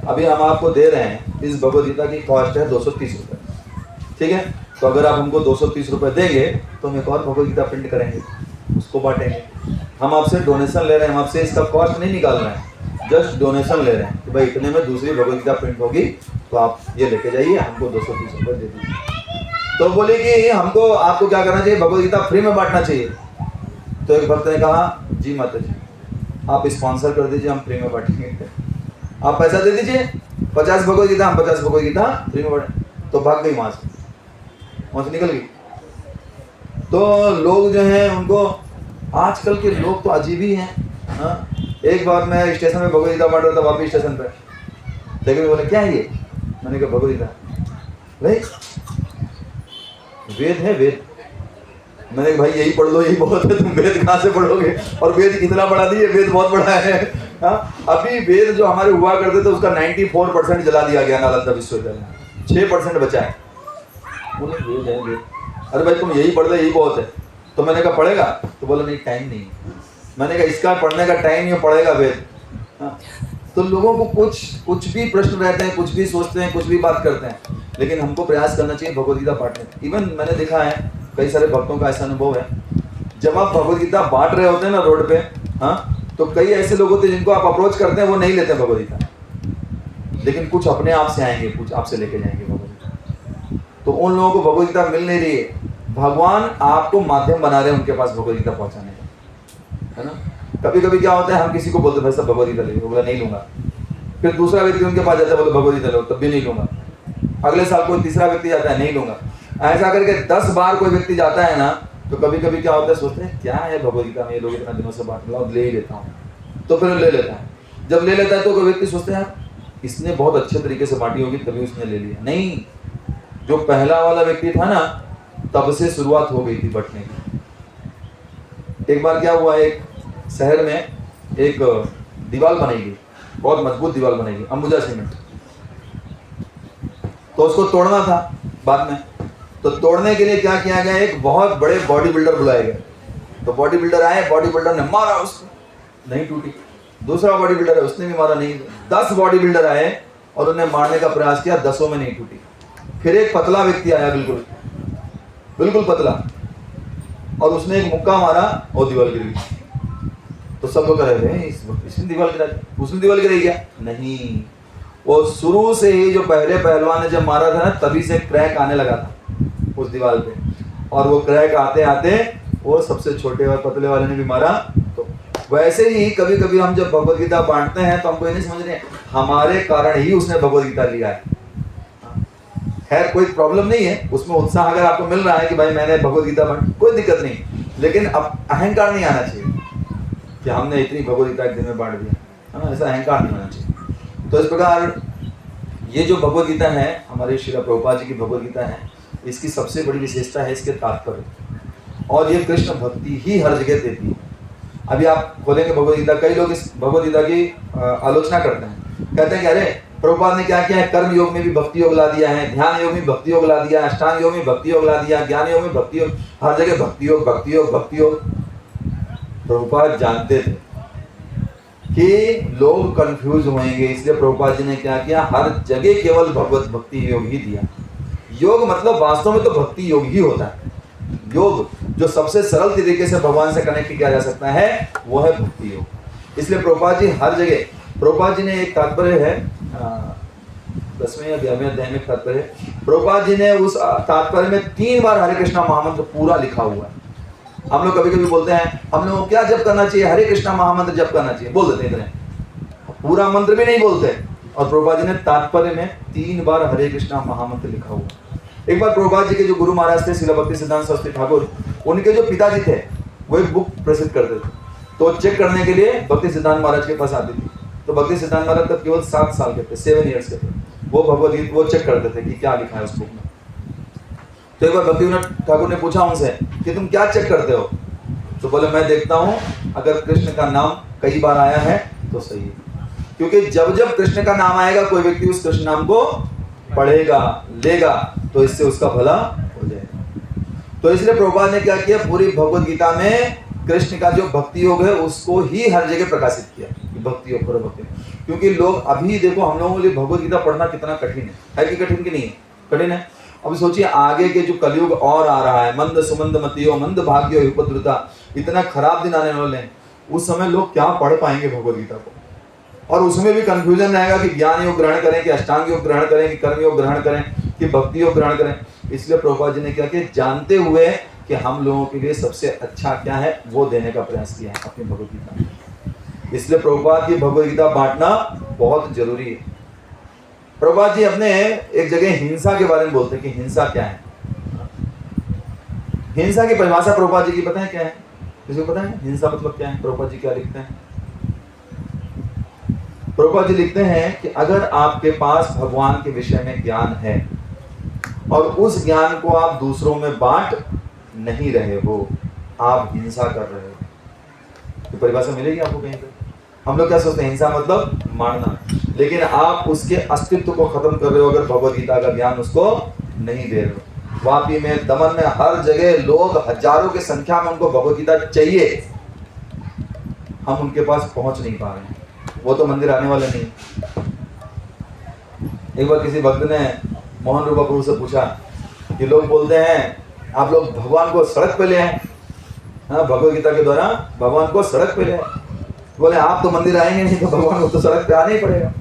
अभी हम आपको दे रहे हैं, इस भगवद गीता की कॉस्ट है 230 रुपये, ठीक है? तो अगर आप हमको 230 रुपये देंगे तो हम एक और भगवद गीता प्रिंट करेंगे, उसको बांटेंगे। हम आपसे डोनेशन ले रहे हैं, हम आपसे इसका कॉस्ट नहीं निकाल रहे हैं, जस्ट डोनेशन ले रहे हैं कि भाई इतने में दूसरी भगवद गीता प्रिंट होगी तो आप ये लेके जाइए, हमको 230 रुपये दे दीजिए। तो बोले कि हमको आपको क्या करना चाहिए, भगवद गीता फ्री में बांटना चाहिए। तो एक भक्त ने कहा जी माता जी आप स्पॉन्सर कर दीजिए, हम फ्री में बांटेंगे, आप पैसा दे दीजिए 50 भगवद गीता, हम 50 भगवद गीता फ्री में बांटें। तो भाग गई वहाँ से निकल गई। तो लोग जो हैं उनको, आजकल के लोग तो अजीब ही हैं। हाँ? एक बार मैं स्टेशन में भगवद गीता बांट रहा था, वापस स्टेशन पे लेकिन बोले क्या है ये, मैंने कहा भगवद गीता भाई वेद है, वेद। मैंने कहा भाई यही पढ़ लो, यही बहुत है, तुम वेद कहाँ से पढ़ोगे, और वेद कितना बड़ा नहीं है, वेद बहुत बड़ा है। हाँ? अभी वेद जो हमारे हुआ करते थे उसका 94% जला दिया गया नालंदा विश्वविद्यालय में, 6% बचा है। बोले वेद है वेद, अरे भाई तुम यही पढ़ लो, यही बहुत है। तो मैंने कहा पढ़ेगा, तो बोला नहीं टाइम नहीं। मैंने कहा इसका पढ़ने का टाइम नहीं, पढ़ेगा वेद। हाँ? तो लोगों को कुछ भी प्रश्न रहते हैं, कुछ भी सोचते हैं, कुछ भी बात करते हैं, लेकिन हमको प्रयास करना चाहिए भगवद गीता बांटने। इवन मैंने देखा है कई सारे भक्तों का ऐसा अनुभव है, जब आप भगवद गीता बांट रहे होते हैं ना रोड पे, हाँ, तो कई ऐसे लोग होते हैं जिनको आप अप्रोच करते हैं, वो नहीं लेते भगवद गीता, लेकिन कुछ अपने आप से आएंगे, कुछ आपसे लेके जाएंगे भगवद गीता। तो उन लोगों को भगवद गीता मिल नहीं रही है, भगवान आपको माध्यम बना रहे हैं उनके पास भगवद गीता पहुंचाने का, है ना? कभी कभी क्या होता है, हम किसी को बोलते भाई सब भगवद गीता ले लो, बोला नहीं लूंगा। फिर दूसरा व्यक्ति उनके पास जाता है, बोले भगवद गीता लो, तब भी नहीं लूंगा। अगले साल कोई तीसरा व्यक्ति जाता है, नहीं लूंगा। ऐसा करके 10 बार कोई व्यक्ति जाता है ना, तो कभी कभी क्या होता है, सोचते हैं क्या है भगवद गीता में ये लोग इतना दिनों से बांट रहे हैं, ले ही लेता हूँ। तो फिर ले लेता है। जब ले लेता है तो कोई व्यक्ति सोचते हैं इसने बहुत अच्छे तरीके से बांटी होगी तभी उसने ले लिया। नहीं, जो पहला वाला व्यक्ति था ना, तब से शुरुआत हो गई थी बंटने की। एक बार क्या हुआ, एक शहर में एक दीवार बनाई गई, बहुत मजबूत दीवार बनाई गई, अंबुजा सीमेंट। तो उसको तोड़ना था बाद में, तो तोड़ने के लिए क्या किया गया, एक बहुत बड़े बॉडी बिल्डर बुलाए गए। तो बॉडी बिल्डर आए, बॉडी बिल्डर ने मारा उसको, नहीं टूटी। दूसरा बॉडी बिल्डर है, उसने भी मारा, नहीं। 10 बॉडी बिल्डर आए और उन्हें मारने का प्रयास किया, 10 में नहीं टूटी। फिर एक पतला व्यक्ति आया, बिल्कुल पतला, और उसने एक मुक्का मारा और दीवार गिर गई। तो सब लोग कह रहे हैं इसने दीवार गिरा, उसने दीवार गिराई क्या? नहीं, वो शुरू से ही जो पहले पहलवान ने जब मारा था ना, तभी से क्रैक आने लगा था उस दीवार पे, और वो क्रैक आते आते वो सबसे छोटे और पतले वाले ने भी मारा। तो वैसे ही कभी कभी हम जब भगवद गीता बांटते हैं तो हमको ये नहीं समझ रहे हमारे कारण ही उसने भगवद गीता लिया है। खैर कोई प्रॉब्लम नहीं है उसमें, उत्साह अगर आपको मिल रहा है कि भाई मैंने भगवद गीता बांटी, कोई दिक्कत नहीं, लेकिन अब अहंकार नहीं आना चाहिए कि हमने इतनी भगवद गीता एक दिन में बांट दिया, है ना? ऐसा अहंकार नहीं होना चाहिए। तो इस प्रकार ये जो भगवद गीता है, हमारे श्रील प्रभुपाद जी की भगवद गीता है, इसकी सबसे बड़ी विशेषता है इसके तात्पर्य, और ये कृष्ण भक्ति ही हर जगह देती है। अभी आप खोलेंगे भगवद गीता, कई लोग इस भगवद गीता की आलोचना करते हैं, कहते हैं कि अरे प्रभुपाद ने क्या किया है, कर्म योग में भी भक्ति योग ला दिया है, ध्यान योग में भक्ति योग ला दिया, अष्टांग योग में भक्ति योग ला दिया, ज्ञान योग में भक्ति योग, हर जगह भक्ति योग भक्ति योग भक्ति योग। प्रभुपाद जानते थे कि लोग कंफ्यूज होंगे, इसलिए प्रभुपाद जी ने क्या किया, हर जगह केवल भगवत भक्ति योग ही दिया। योग मतलब वास्तव में तो भक्ति योग ही होता है। योग जो सबसे सरल तरीके से भगवान से कनेक्ट किया जा सकता है वो है भक्ति योग। इसलिए प्रभुपाद जी हर जगह, प्रभुपाद जी ने एक तात्पर्य है 10वें या 11वें अध्याय में तात्पर्य है, प्रभुपाद जी ने उस तात्पर्य में 3 बार हरे कृष्णा महामंत्र पूरा लिखा हुआ है। हम लोग कभी कभी बोलते हैं हम लोग क्या जप करना चाहिए, हरे कृष्णा महामंत्र जप करना चाहिए, बोल देते हैं, पूरा मंत्र भी नहीं बोलते। और प्रभुपाद जी ने तात्पर्य में 3 बार हरे कृष्णा महामंत्र लिखा हुआ। एक बार प्रभुपाद जी के जो गुरु महाराज थे श्रील भक्ति सिद्धांत सरस्वती ठाकुर, उनके जो पिताजी थे वो एक बुक प्रसिद्ध करते थे, तो चेक करने के लिए भक्ति सिद्धांत महाराज के पास आती थी। तो भक्ति सिद्धांत महाराज तब केवल 7 साल के थे, 7 ईयर्स के थे। वो भगवद गीता वो चेक करते थे कि क्या लिखा है उस बुक में। तो एक बार भक्ति विनोद ठाकुर ने पूछा उनसे कि तुम क्या चेक करते हो, तो बोले मैं देखता हूँ अगर कृष्ण का नाम कई बार आया है तो सही है, क्योंकि जब जब कृष्ण का नाम आएगा कोई व्यक्ति उस कृष्ण नाम को पढ़ेगा लेगा तो इससे उसका भला हो जाएगा। तो इसलिए प्रभुपाद ने क्या किया, पूरी भगवद गीता में कृष्ण का जो भक्ति योग है उसको ही हर जगह प्रकाशित किया कि भक्ति योग करो भक्ति। क्योंकि लोग अभी देखो हम लोगों के लिए भगवद गीता पढ़ना कितना कठिन है कि कठिन की नहीं है, कठिन है। अब सोचिए आगे के जो कलयुग और आ रहा है, मंद सुमंद मतियो मंद भाग्यो उपद्रुता, इतना खराब दिन आने वाले हैं, उस समय लोग क्या पढ़ पाएंगे भगवद गीता को। और उसमें भी कंफ्यूजन रहेगा कि ज्ञान योग ग्रहण करें कि अष्टांग योग ग्रहण करें कि कर्म योग ग्रहण करें कि भक्ति योग ग्रहण करें। इसलिए प्रभुपाद जी ने क्या किया, जानते हुए कि हम लोगों के लिए सबसे अच्छा क्या है वो देने का प्रयास किया है अपनी भगवद गीता में। इसलिए प्रभुपाद की भगवद गीता बांटना बहुत जरूरी है। प्रभुपाद जी अपने एक जगह हिंसा के बारे में बोलते हैं कि हिंसा क्या है। हिंसा की परिभाषा प्रभुपाद जी की पता है क्या है, किसी को पता है हिंसा मतलब क्या है? प्रभुपाद जी क्या लिखते हैं? प्रभुपाद जी लिखते हैं कि अगर आपके पास भगवान के विषय में ज्ञान है और उस ज्ञान को आप दूसरों में बांट नहीं रहे हो, आप हिंसा कर रहे हो। तो परिभाषा मिलेगी आपको कहीं पे? हम लोग क्या सोचते हैं हिंसा मतलब मारना, लेकिन आप उसके अस्तित्व को खत्म कर रहे हो अगर भगवद गीता का ज्ञान उसको नहीं दे रहे हो। वापी में, दमन में, हर जगह लोग हजारों की संख्या में उनको भगवद गीता चाहिए, हम उनके पास पहुंच नहीं पा रहे हैं, वो तो मंदिर आने वाले नहीं। एक बार किसी भक्त ने मोहन रूपा प्रभु से पूछा कि लोग बोलते हैं आप लोग भगवान को सड़क पे ले आए, हाँ भगवद गीता के द्वारा भगवान को सड़क पे ले आए। बोले आप तो मंदिर आएंगे नहीं तो भगवान को तो सड़क पे आना ही पड़ेगा।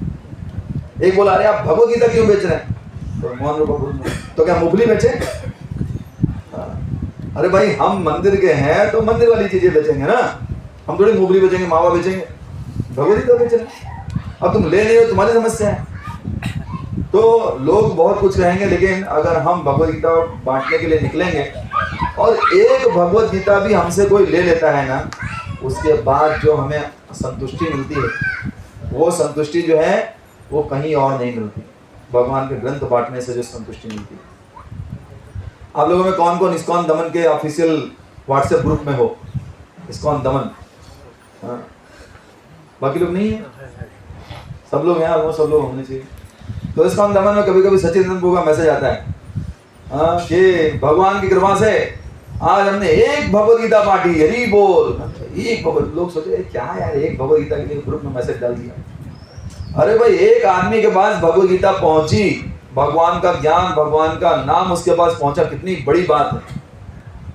एक बोला अरे आप भगवद गीता क्यों बेच रहे हैं? तो मोहन रूपा प्रभु तो क्या मुफली बेचे? अरे भाई हम मंदिर के हैं तो मंदिर वाली चीजें बेचेंगे ना, हम थोड़ी मुफली बेचेंगे, मावा बेचेंगे, भगवद गीता बेच रहे। अब तुम ले नहीं हो तुम्हारी समस्या है। तो लोग बहुत कुछ कहेंगे, लेकिन अगर हम भगवद गीता बांटने के लिए निकलेंगे और एक भगवद गीता भी हमसे कोई ले लेता है ना, उसके बाद जो हमें संतुष्टि मिलती है वो संतुष्टि जो है वो कहीं और नहीं मिलती। भगवान के ग्रंथ बांटने से जो संतुष्टि मिलती है। आप लोगों में कौन कौन इस्कॉन दमन के ऑफिशियल व्हाट्सएप ग्रुप में हो? इस्कॉन दमन, हाँ बाकी लोग नहीं है, सब लोग हैं, वो सब लोग होने चाहिए। तो इस्कॉन दमन में कभी कभी सचिन प्रभु का मैसेज आता है कि भगवान की कृपा से आज हमने एक भगवद गीता बांटी, हरी बोल। एक भगवद, लोग सोचे क्या यार एक भगवद गीता के लिए ग्रुप में मैसेज डाल दिया। अरे भाई एक आदमी के पास भगवद गीता पहुंची, भगवान का ज्ञान भगवान का नाम उसके पास पहुंचा, कितनी बड़ी बात है।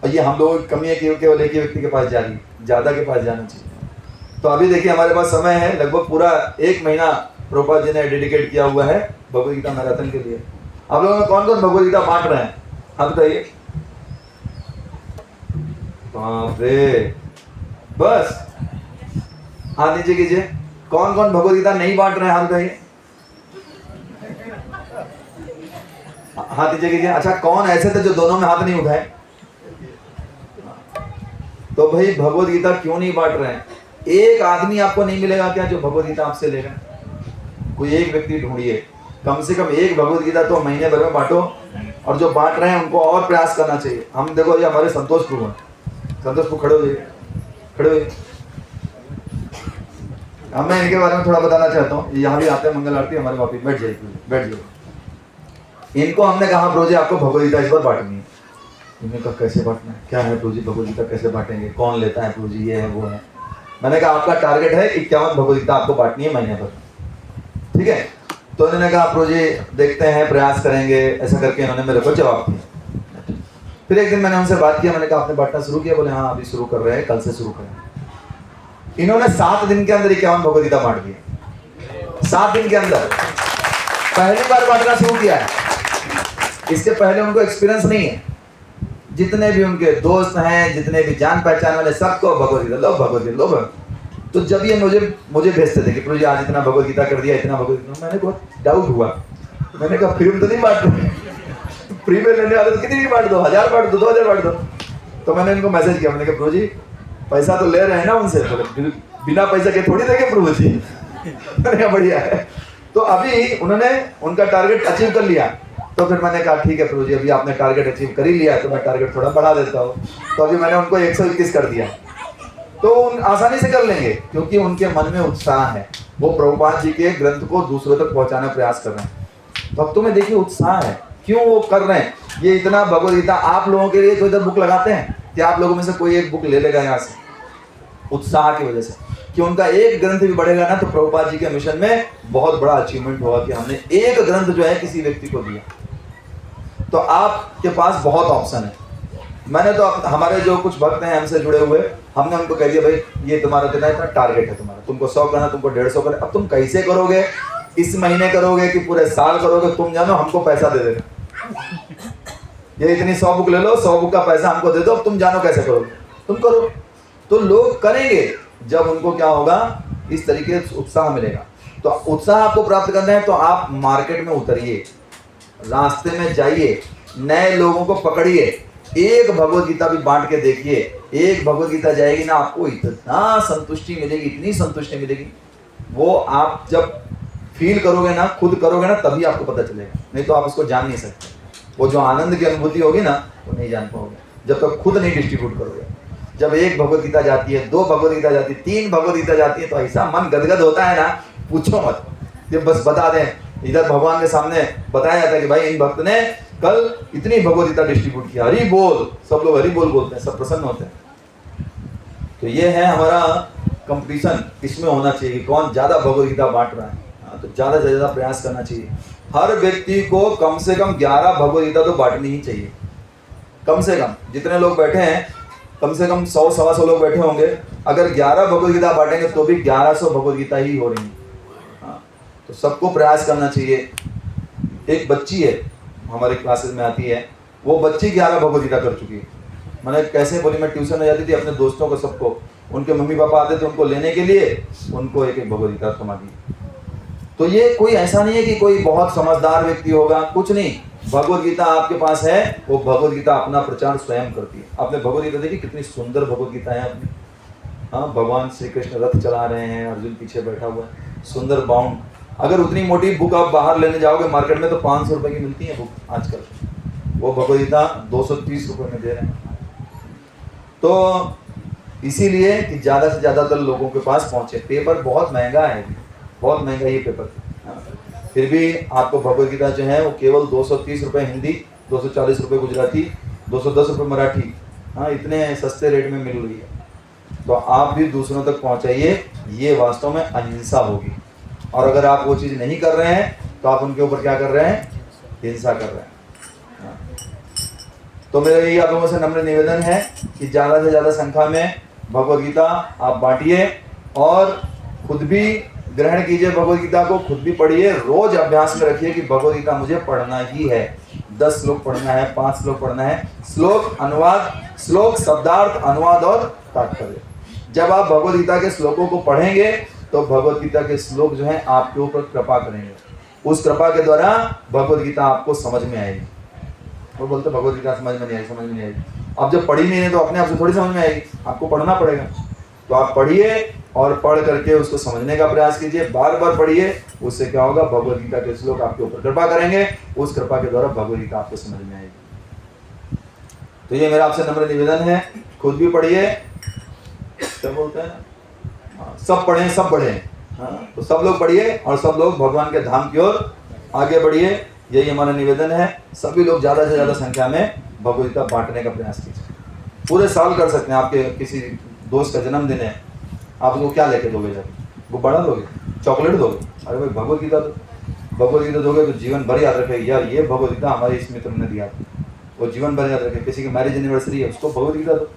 और ये हम लोगों की कमी है कि केवल एक ही व्यक्ति के पास जा रही, ज्यादा के पास जाना चाहिए। तो अभी देखिए हमारे पास समय है, लगभग पूरा 1 महीना प्रभुपाद जी ने डेडिकेट किया हुआ है भगवद गीता मैराथन के लिए। आप लोगों में कौन कौन भगवद गीता बांट रहे हैं? हाँ बताइए। बाप रे, बस हाथ नीचे कीजिए। कौन कौन भगवद गीता नहीं बांट रहे हैं? हाथ बताइए, हाथ नीचे कीजिए। अच्छा कौन ऐसे थे जो दोनों में हाथ नहीं उठाए? तो भाई भगवद गीता क्यों नहीं बांट रहे हैं? एक आदमी आपको नहीं मिलेगा क्या जो भगवद गीता आपसे लेगा? कोई एक व्यक्ति ढूंढिए, कम से कम एक भगवद गीता तो महीने भर में बांटो। और जो बांट रहे हैं उनको और प्रयास करना चाहिए। हम देखो ये हमारे संतोष प्रभु हैं, संतोष प्रभु खड़े हो जाइए, खड़े हो जाइए। अब मैं इनके बारे में थोड़ा बताना चाहता हूँ। यहाँ भी आते हैं मंगल आरती हमारे वापिस। बैठ जाइए, बैठ जाइए। इनको हमने कहा प्रभु जी आपको भगवद गीता इस बार बांटनी है। इन्होंने कहा कैसे बांटना है, क्या है प्रभु जी भगवद गीता कैसे बांटेंगे, कौन लेता है प्रभु जी, ये है वो है। मैंने कहा आपका टारगेट है 51 भगवद गीता आपको बांटनी है महीने भर, ठीक है। तो इन्होंने कहा प्रभु जी देखते हैं, प्रयास करेंगे, ऐसा करके इन्होंने मेरे को जवाब दिया। फिर एक दिन मैंने उनसे बात किया, मैंने कहा आपने बांटना शुरू किया? बोले हाँ अभी शुरू कर रहे हैं, कल से शुरू करें। इन्होंने 7 दिन के अंदर 51 भगवद गीता बांट दिया। 7 दिन के अंदर पहली बार बांटना शुरू किया है। इसके पहले उनको एक्सपीरियंस नहीं है। जितने भी उनके दोस्त हैं, जितने भी जान पहचान वाले, सबको भगवद गीता लो, भगवद गीता लो। तो जब ये मुझे भेजते थे कि प्रभु जी आज इतना भगवद गीता कर दिया, इतना भगवद गीता, मैंने बहुत डाउट हुआ। मैंने कहा फ्री में तो नहीं बांट रहे, फ्री में लेने वाले तो कितनी भी बांट दो, 1000 बांट दो, 2000 बांट दो। तो मैंने इनको मैसेज किया, मैंने कहा प्रभु जी पैसा तो ले रहे हैं ना उनसे, तो बिना पैसा के थोड़ी देंगे प्रभु जी। मैंने कहा बढ़िया है। तो अभी उन्होंने उनका टारगेट अचीव कर लिया। तो फिर मैंने कहा ठीक है प्रभु जी अभी आपने टारगेट अचीव कर ही लिया, तो मैं टारगेट थोड़ा बढ़ा देता हूँ। तो अभी मैंने उनको 121 कर दिया। तो आसानी से कर लेंगे क्योंकि उनके मन में उत्साह है। वो प्रभुपाद जी के ग्रंथ को दूसरों तक पहुंचाने का प्रयास कर रहे हैं। भक्तों में देखिए उत्साह है, क्यों वो कर रहे हैं। ये इतना भगवद गीता आप लोगों के लिए तो इधर बुक लगाते हैं कि आप लोगों में से कोई एक बुक ले लेगा यहाँ से, उत्साह की वजह से कि उनका एक ग्रंथ भी बढ़ेगा ना, तो प्रभुपाद जी के मिशन में बहुत बड़ा अचीवमेंट होगा कि हमने एक ग्रंथ जो है किसी व्यक्ति को दिया। तो आपके पास बहुत ऑप्शन है। मैंने तो हमारे जो कुछ भक्त हैं हमसे जुड़े हुए, हमने उनको कह दिया भाई ये तुम्हारा इतना टारगेट है तुम्हारा, तुमको 100 करना, तुमको 150 करना। अब तुम कैसे करोगे, इस महीने करोगे कि पूरे साल करोगे, तुम जानो, हमको पैसा दे देना। ये इतनी 100 बुक ले लो, 100 बुक का पैसा हमको दे दो, अब तुम जानो कैसे करोगे, तुम करो। तो लोग करेंगे जब उनको क्या होगा, इस तरीके से उत्साह मिलेगा। तो उत्साह आपको प्राप्त करना है तो आप मार्केट में उतरिए, रास्ते में जाइए, नए लोगों को पकड़िए, एक भगवद गीता भी बांट के देखिए। एक भगवद गीता जाएगी ना, आपको इतना संतुष्टि मिलेगी, इतनी संतुष्टि मिलेगी, वो आप जब फील करोगे ना, खुद करोगे ना, तभी आपको पता चलेगा, नहीं तो आप उसको जान नहीं सकते। वो जो आनंद की अनुभूति होगी ना, वो नहीं जान पाओगे जब तक खुद नहीं डिस्ट्रीब्यूट करोगे। जब एक भगवद गीता जाती है, 2 भगवद गीता जाती है, 3 भगवद गीता जाती है, तो ऐसा मन गदगद होता है ना, पूछो मत। ये बस बता दें, इधर भगवान के सामने बताया जाता है कि भाई इन भक्त ने कल इतनी भगवद गीता डिस्ट्रीब्यूट किया, हरि बोल, सब लोग हरि बोल बोलते हैं, सब प्रसन्न होते हैं। तो ये है हमारा कंपटीशन, इसमें होना चाहिए कौन ज्यादा भगवद गीता बांट रहा है। तो ज्यादा से ज्यादा प्रयास करना चाहिए। हर व्यक्ति को कम से कम 11 भगवद गीता तो बांटनी ही चाहिए। कम से कम जितने लोग बैठे हैं, कम से कम 100-125 लोग बैठे होंगे, अगर 11 भगवद गीता बांटेंगे तो भी 1100 भगवद गीता ही हो रही है। तो सबको प्रयास करना चाहिए। एक बच्ची है हमारे क्लासेस में आती है, वो बच्ची 11 भगवद गीता कर चुकी है। मैंने कैसे बोली, मैं ट्यूशन में जाती थी, अपने दोस्तों को सबको, उनके मम्मी पापा आते थे उनको लेने के लिए, उनको एक एक भगवद गीता थमा दी। तो ये कोई ऐसा नहीं है कि कोई बहुत समझदार व्यक्ति होगा, कुछ नहीं। भगवद गीता आपके पास है, वो भगवद गीता अपना प्रचार स्वयं करती है। आपने भगवद गीता देखी, कितनी सुंदर भगवद गीता है अपनी। हाँ, भगवान श्री कृष्ण रथ चला रहे हैं, अर्जुन पीछे बैठा हुआ है, सुंदर बाउंड। अगर उतनी मोटी बुक आप बाहर लेने जाओगे मार्केट में तो 500 रुपए की मिलती है बुक आजकल, वो भगवद गीता 230 रुपए में दे रहे हैं। तो इसीलिए कि ज्यादा से ज्यादातर लोगों के पास पहुंचे। पेपर बहुत महंगा है, बहुत महंगा ये पेपर, फिर भी आपको भगवद गीता जो है वो केवल 230 रुपए हिंदी, 240 रुपए गुजराती, 210 रुपए मराठी, हाँ इतने सस्ते रेट में मिल रही है। तो आप भी दूसरों तक पहुंचाइए, ये वास्तव में अहिंसा होगी। और अगर आप वो चीज़ नहीं कर रहे हैं तो आप उनके ऊपर क्या कर रहे हैं, हिंसा कर रहे हैं। तो मेरा यही आप लोगों से नम्र निवेदन है कि ज़्यादा से ज़्यादा संख्या में भगवद गीता आप बांटिए और खुद भी ग्रहण कीजिए भगवद गीता को, खुद भी पढ़िए, रोज अभ्यास में रखिए कि भगवद गीता मुझे पढ़ना ही है। 10 श्लोक पढ़ना है, 5 श्लोक पढ़ना है, श्लोक अनुवाद, श्लोक शब्दार्थ अनुवाद और तात्पर्य। जब आप भगवद गीता के श्लोकों को पढ़ेंगे तो भगवद गीता के श्लोक जो है आपके ऊपर कृपा करेंगे, उस कृपा के द्वारा भगवद गीता आपको समझ में आएगी। वो बोलते भगवद गीता समझ में नहीं आएगी, अब जब पढ़ी नहीं है तो अपने आप से थोड़ी समझ में आएगी, आपको पढ़ना पड़ेगा। तो आप पढ़िए और पढ़ करके उसको समझने का प्रयास कीजिए, बार बार पढ़िए, उससे क्या होगा, भगवद गीता के श्लोक आपके ऊपर कृपा करेंगे, उस कृपा के द्वारा भगवद गीता आपको समझ में आएगी। तो ये मेरा आपसे नम्र निवेदन है, खुद भी पढ़िए, क्या बोलते हैं, सब पढ़ें सब बढ़ें, हाँ, तो सब लोग पढ़िए और सब लोग भगवान के धाम की ओर आगे बढ़िए, यही हमारा निवेदन है। सभी लोग ज़्यादा से ज़्यादा संख्या में भगवद गीता बांटने का प्रयास कीजिए। पूरे साल कर सकते हैं। आपके किसी दोस्त का जन्मदिन है, आप उसको क्या लेके दोगे? जब वो बड़ा दोगे, चॉकलेट दोगे? अरे भाई भगवद गीता दो। भगवद गीता दोगे तो जीवन भर याद रखेगी, यार ये भगवद गीता हमारे इस मित्र ने दिया, वो जीवन भर याद रखे। किसी की मैरिज एनिवर्सरी है, उसको भगवद गीता दो।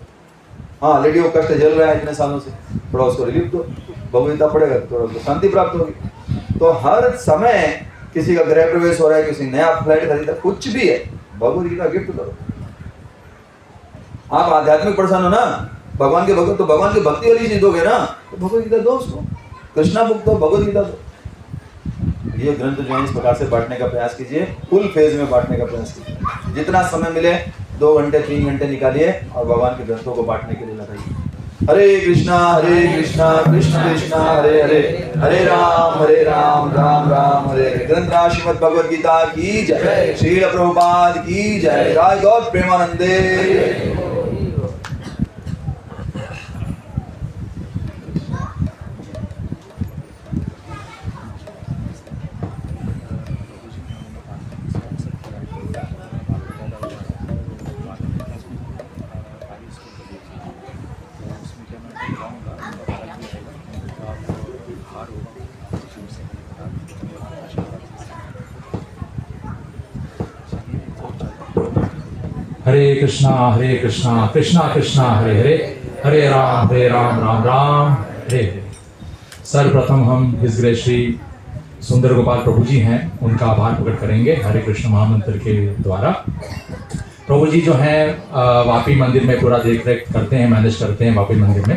हाँ, लेडी वो कष्ट झेल रहा है इतने सालों से, थोड़ा उसको रिलीफ दो, भगवद गीता पढ़ेगा तो थोड़ा उसको शांति प्राप्त होगी। तो हर समय किसी का गृह प्रवेश हो रहा है, किसी नया फ्लैट खरीदा, कुछ भी है, भगवद गीता गिफ्ट करो। आप आध्यात्मिक पर्सन हो ना, भगवान के भक्त, तो भगवान की भक्ति वाली चीज दोगे ना, तो भगवद गीता दो उसको। कृष्णा बुक दो, भगवद गीता दो। ये ग्रंथ जो है इस प्रकार से बांटने का प्रयास कीजिए, फुल फेज में बांटने का प्रयास कीजिए। जितना समय मिले 2 घंटे 3 घंटे निकालिए और भगवान के ग्रंथों को बांटने के लिए लगाइए। हरे कृष्णा कृष्ण कृष्ण हरे हरे, हरे राम राम राम हरे हरे। ग्रंथ श्रीमद् भगवद गीता की जय, श्रील प्रभुपाद की जय, जय गौर प्रेमानंदे। हरे कृष्णा कृष्णा कृष्णा हरे हरे, हरे राम राम राम हरे हरे। सर्वप्रथम हम हिज ग्रेस श्री सुंदर गोपाल प्रभु जी हैं, उनका आभार प्रकट करेंगे हरे कृष्ण महामंत्र के द्वारा। प्रभु जी जो हैं वापी मंदिर में पूरा देख रेख करते हैं, मैनेज करते हैं वापी मंदिर में।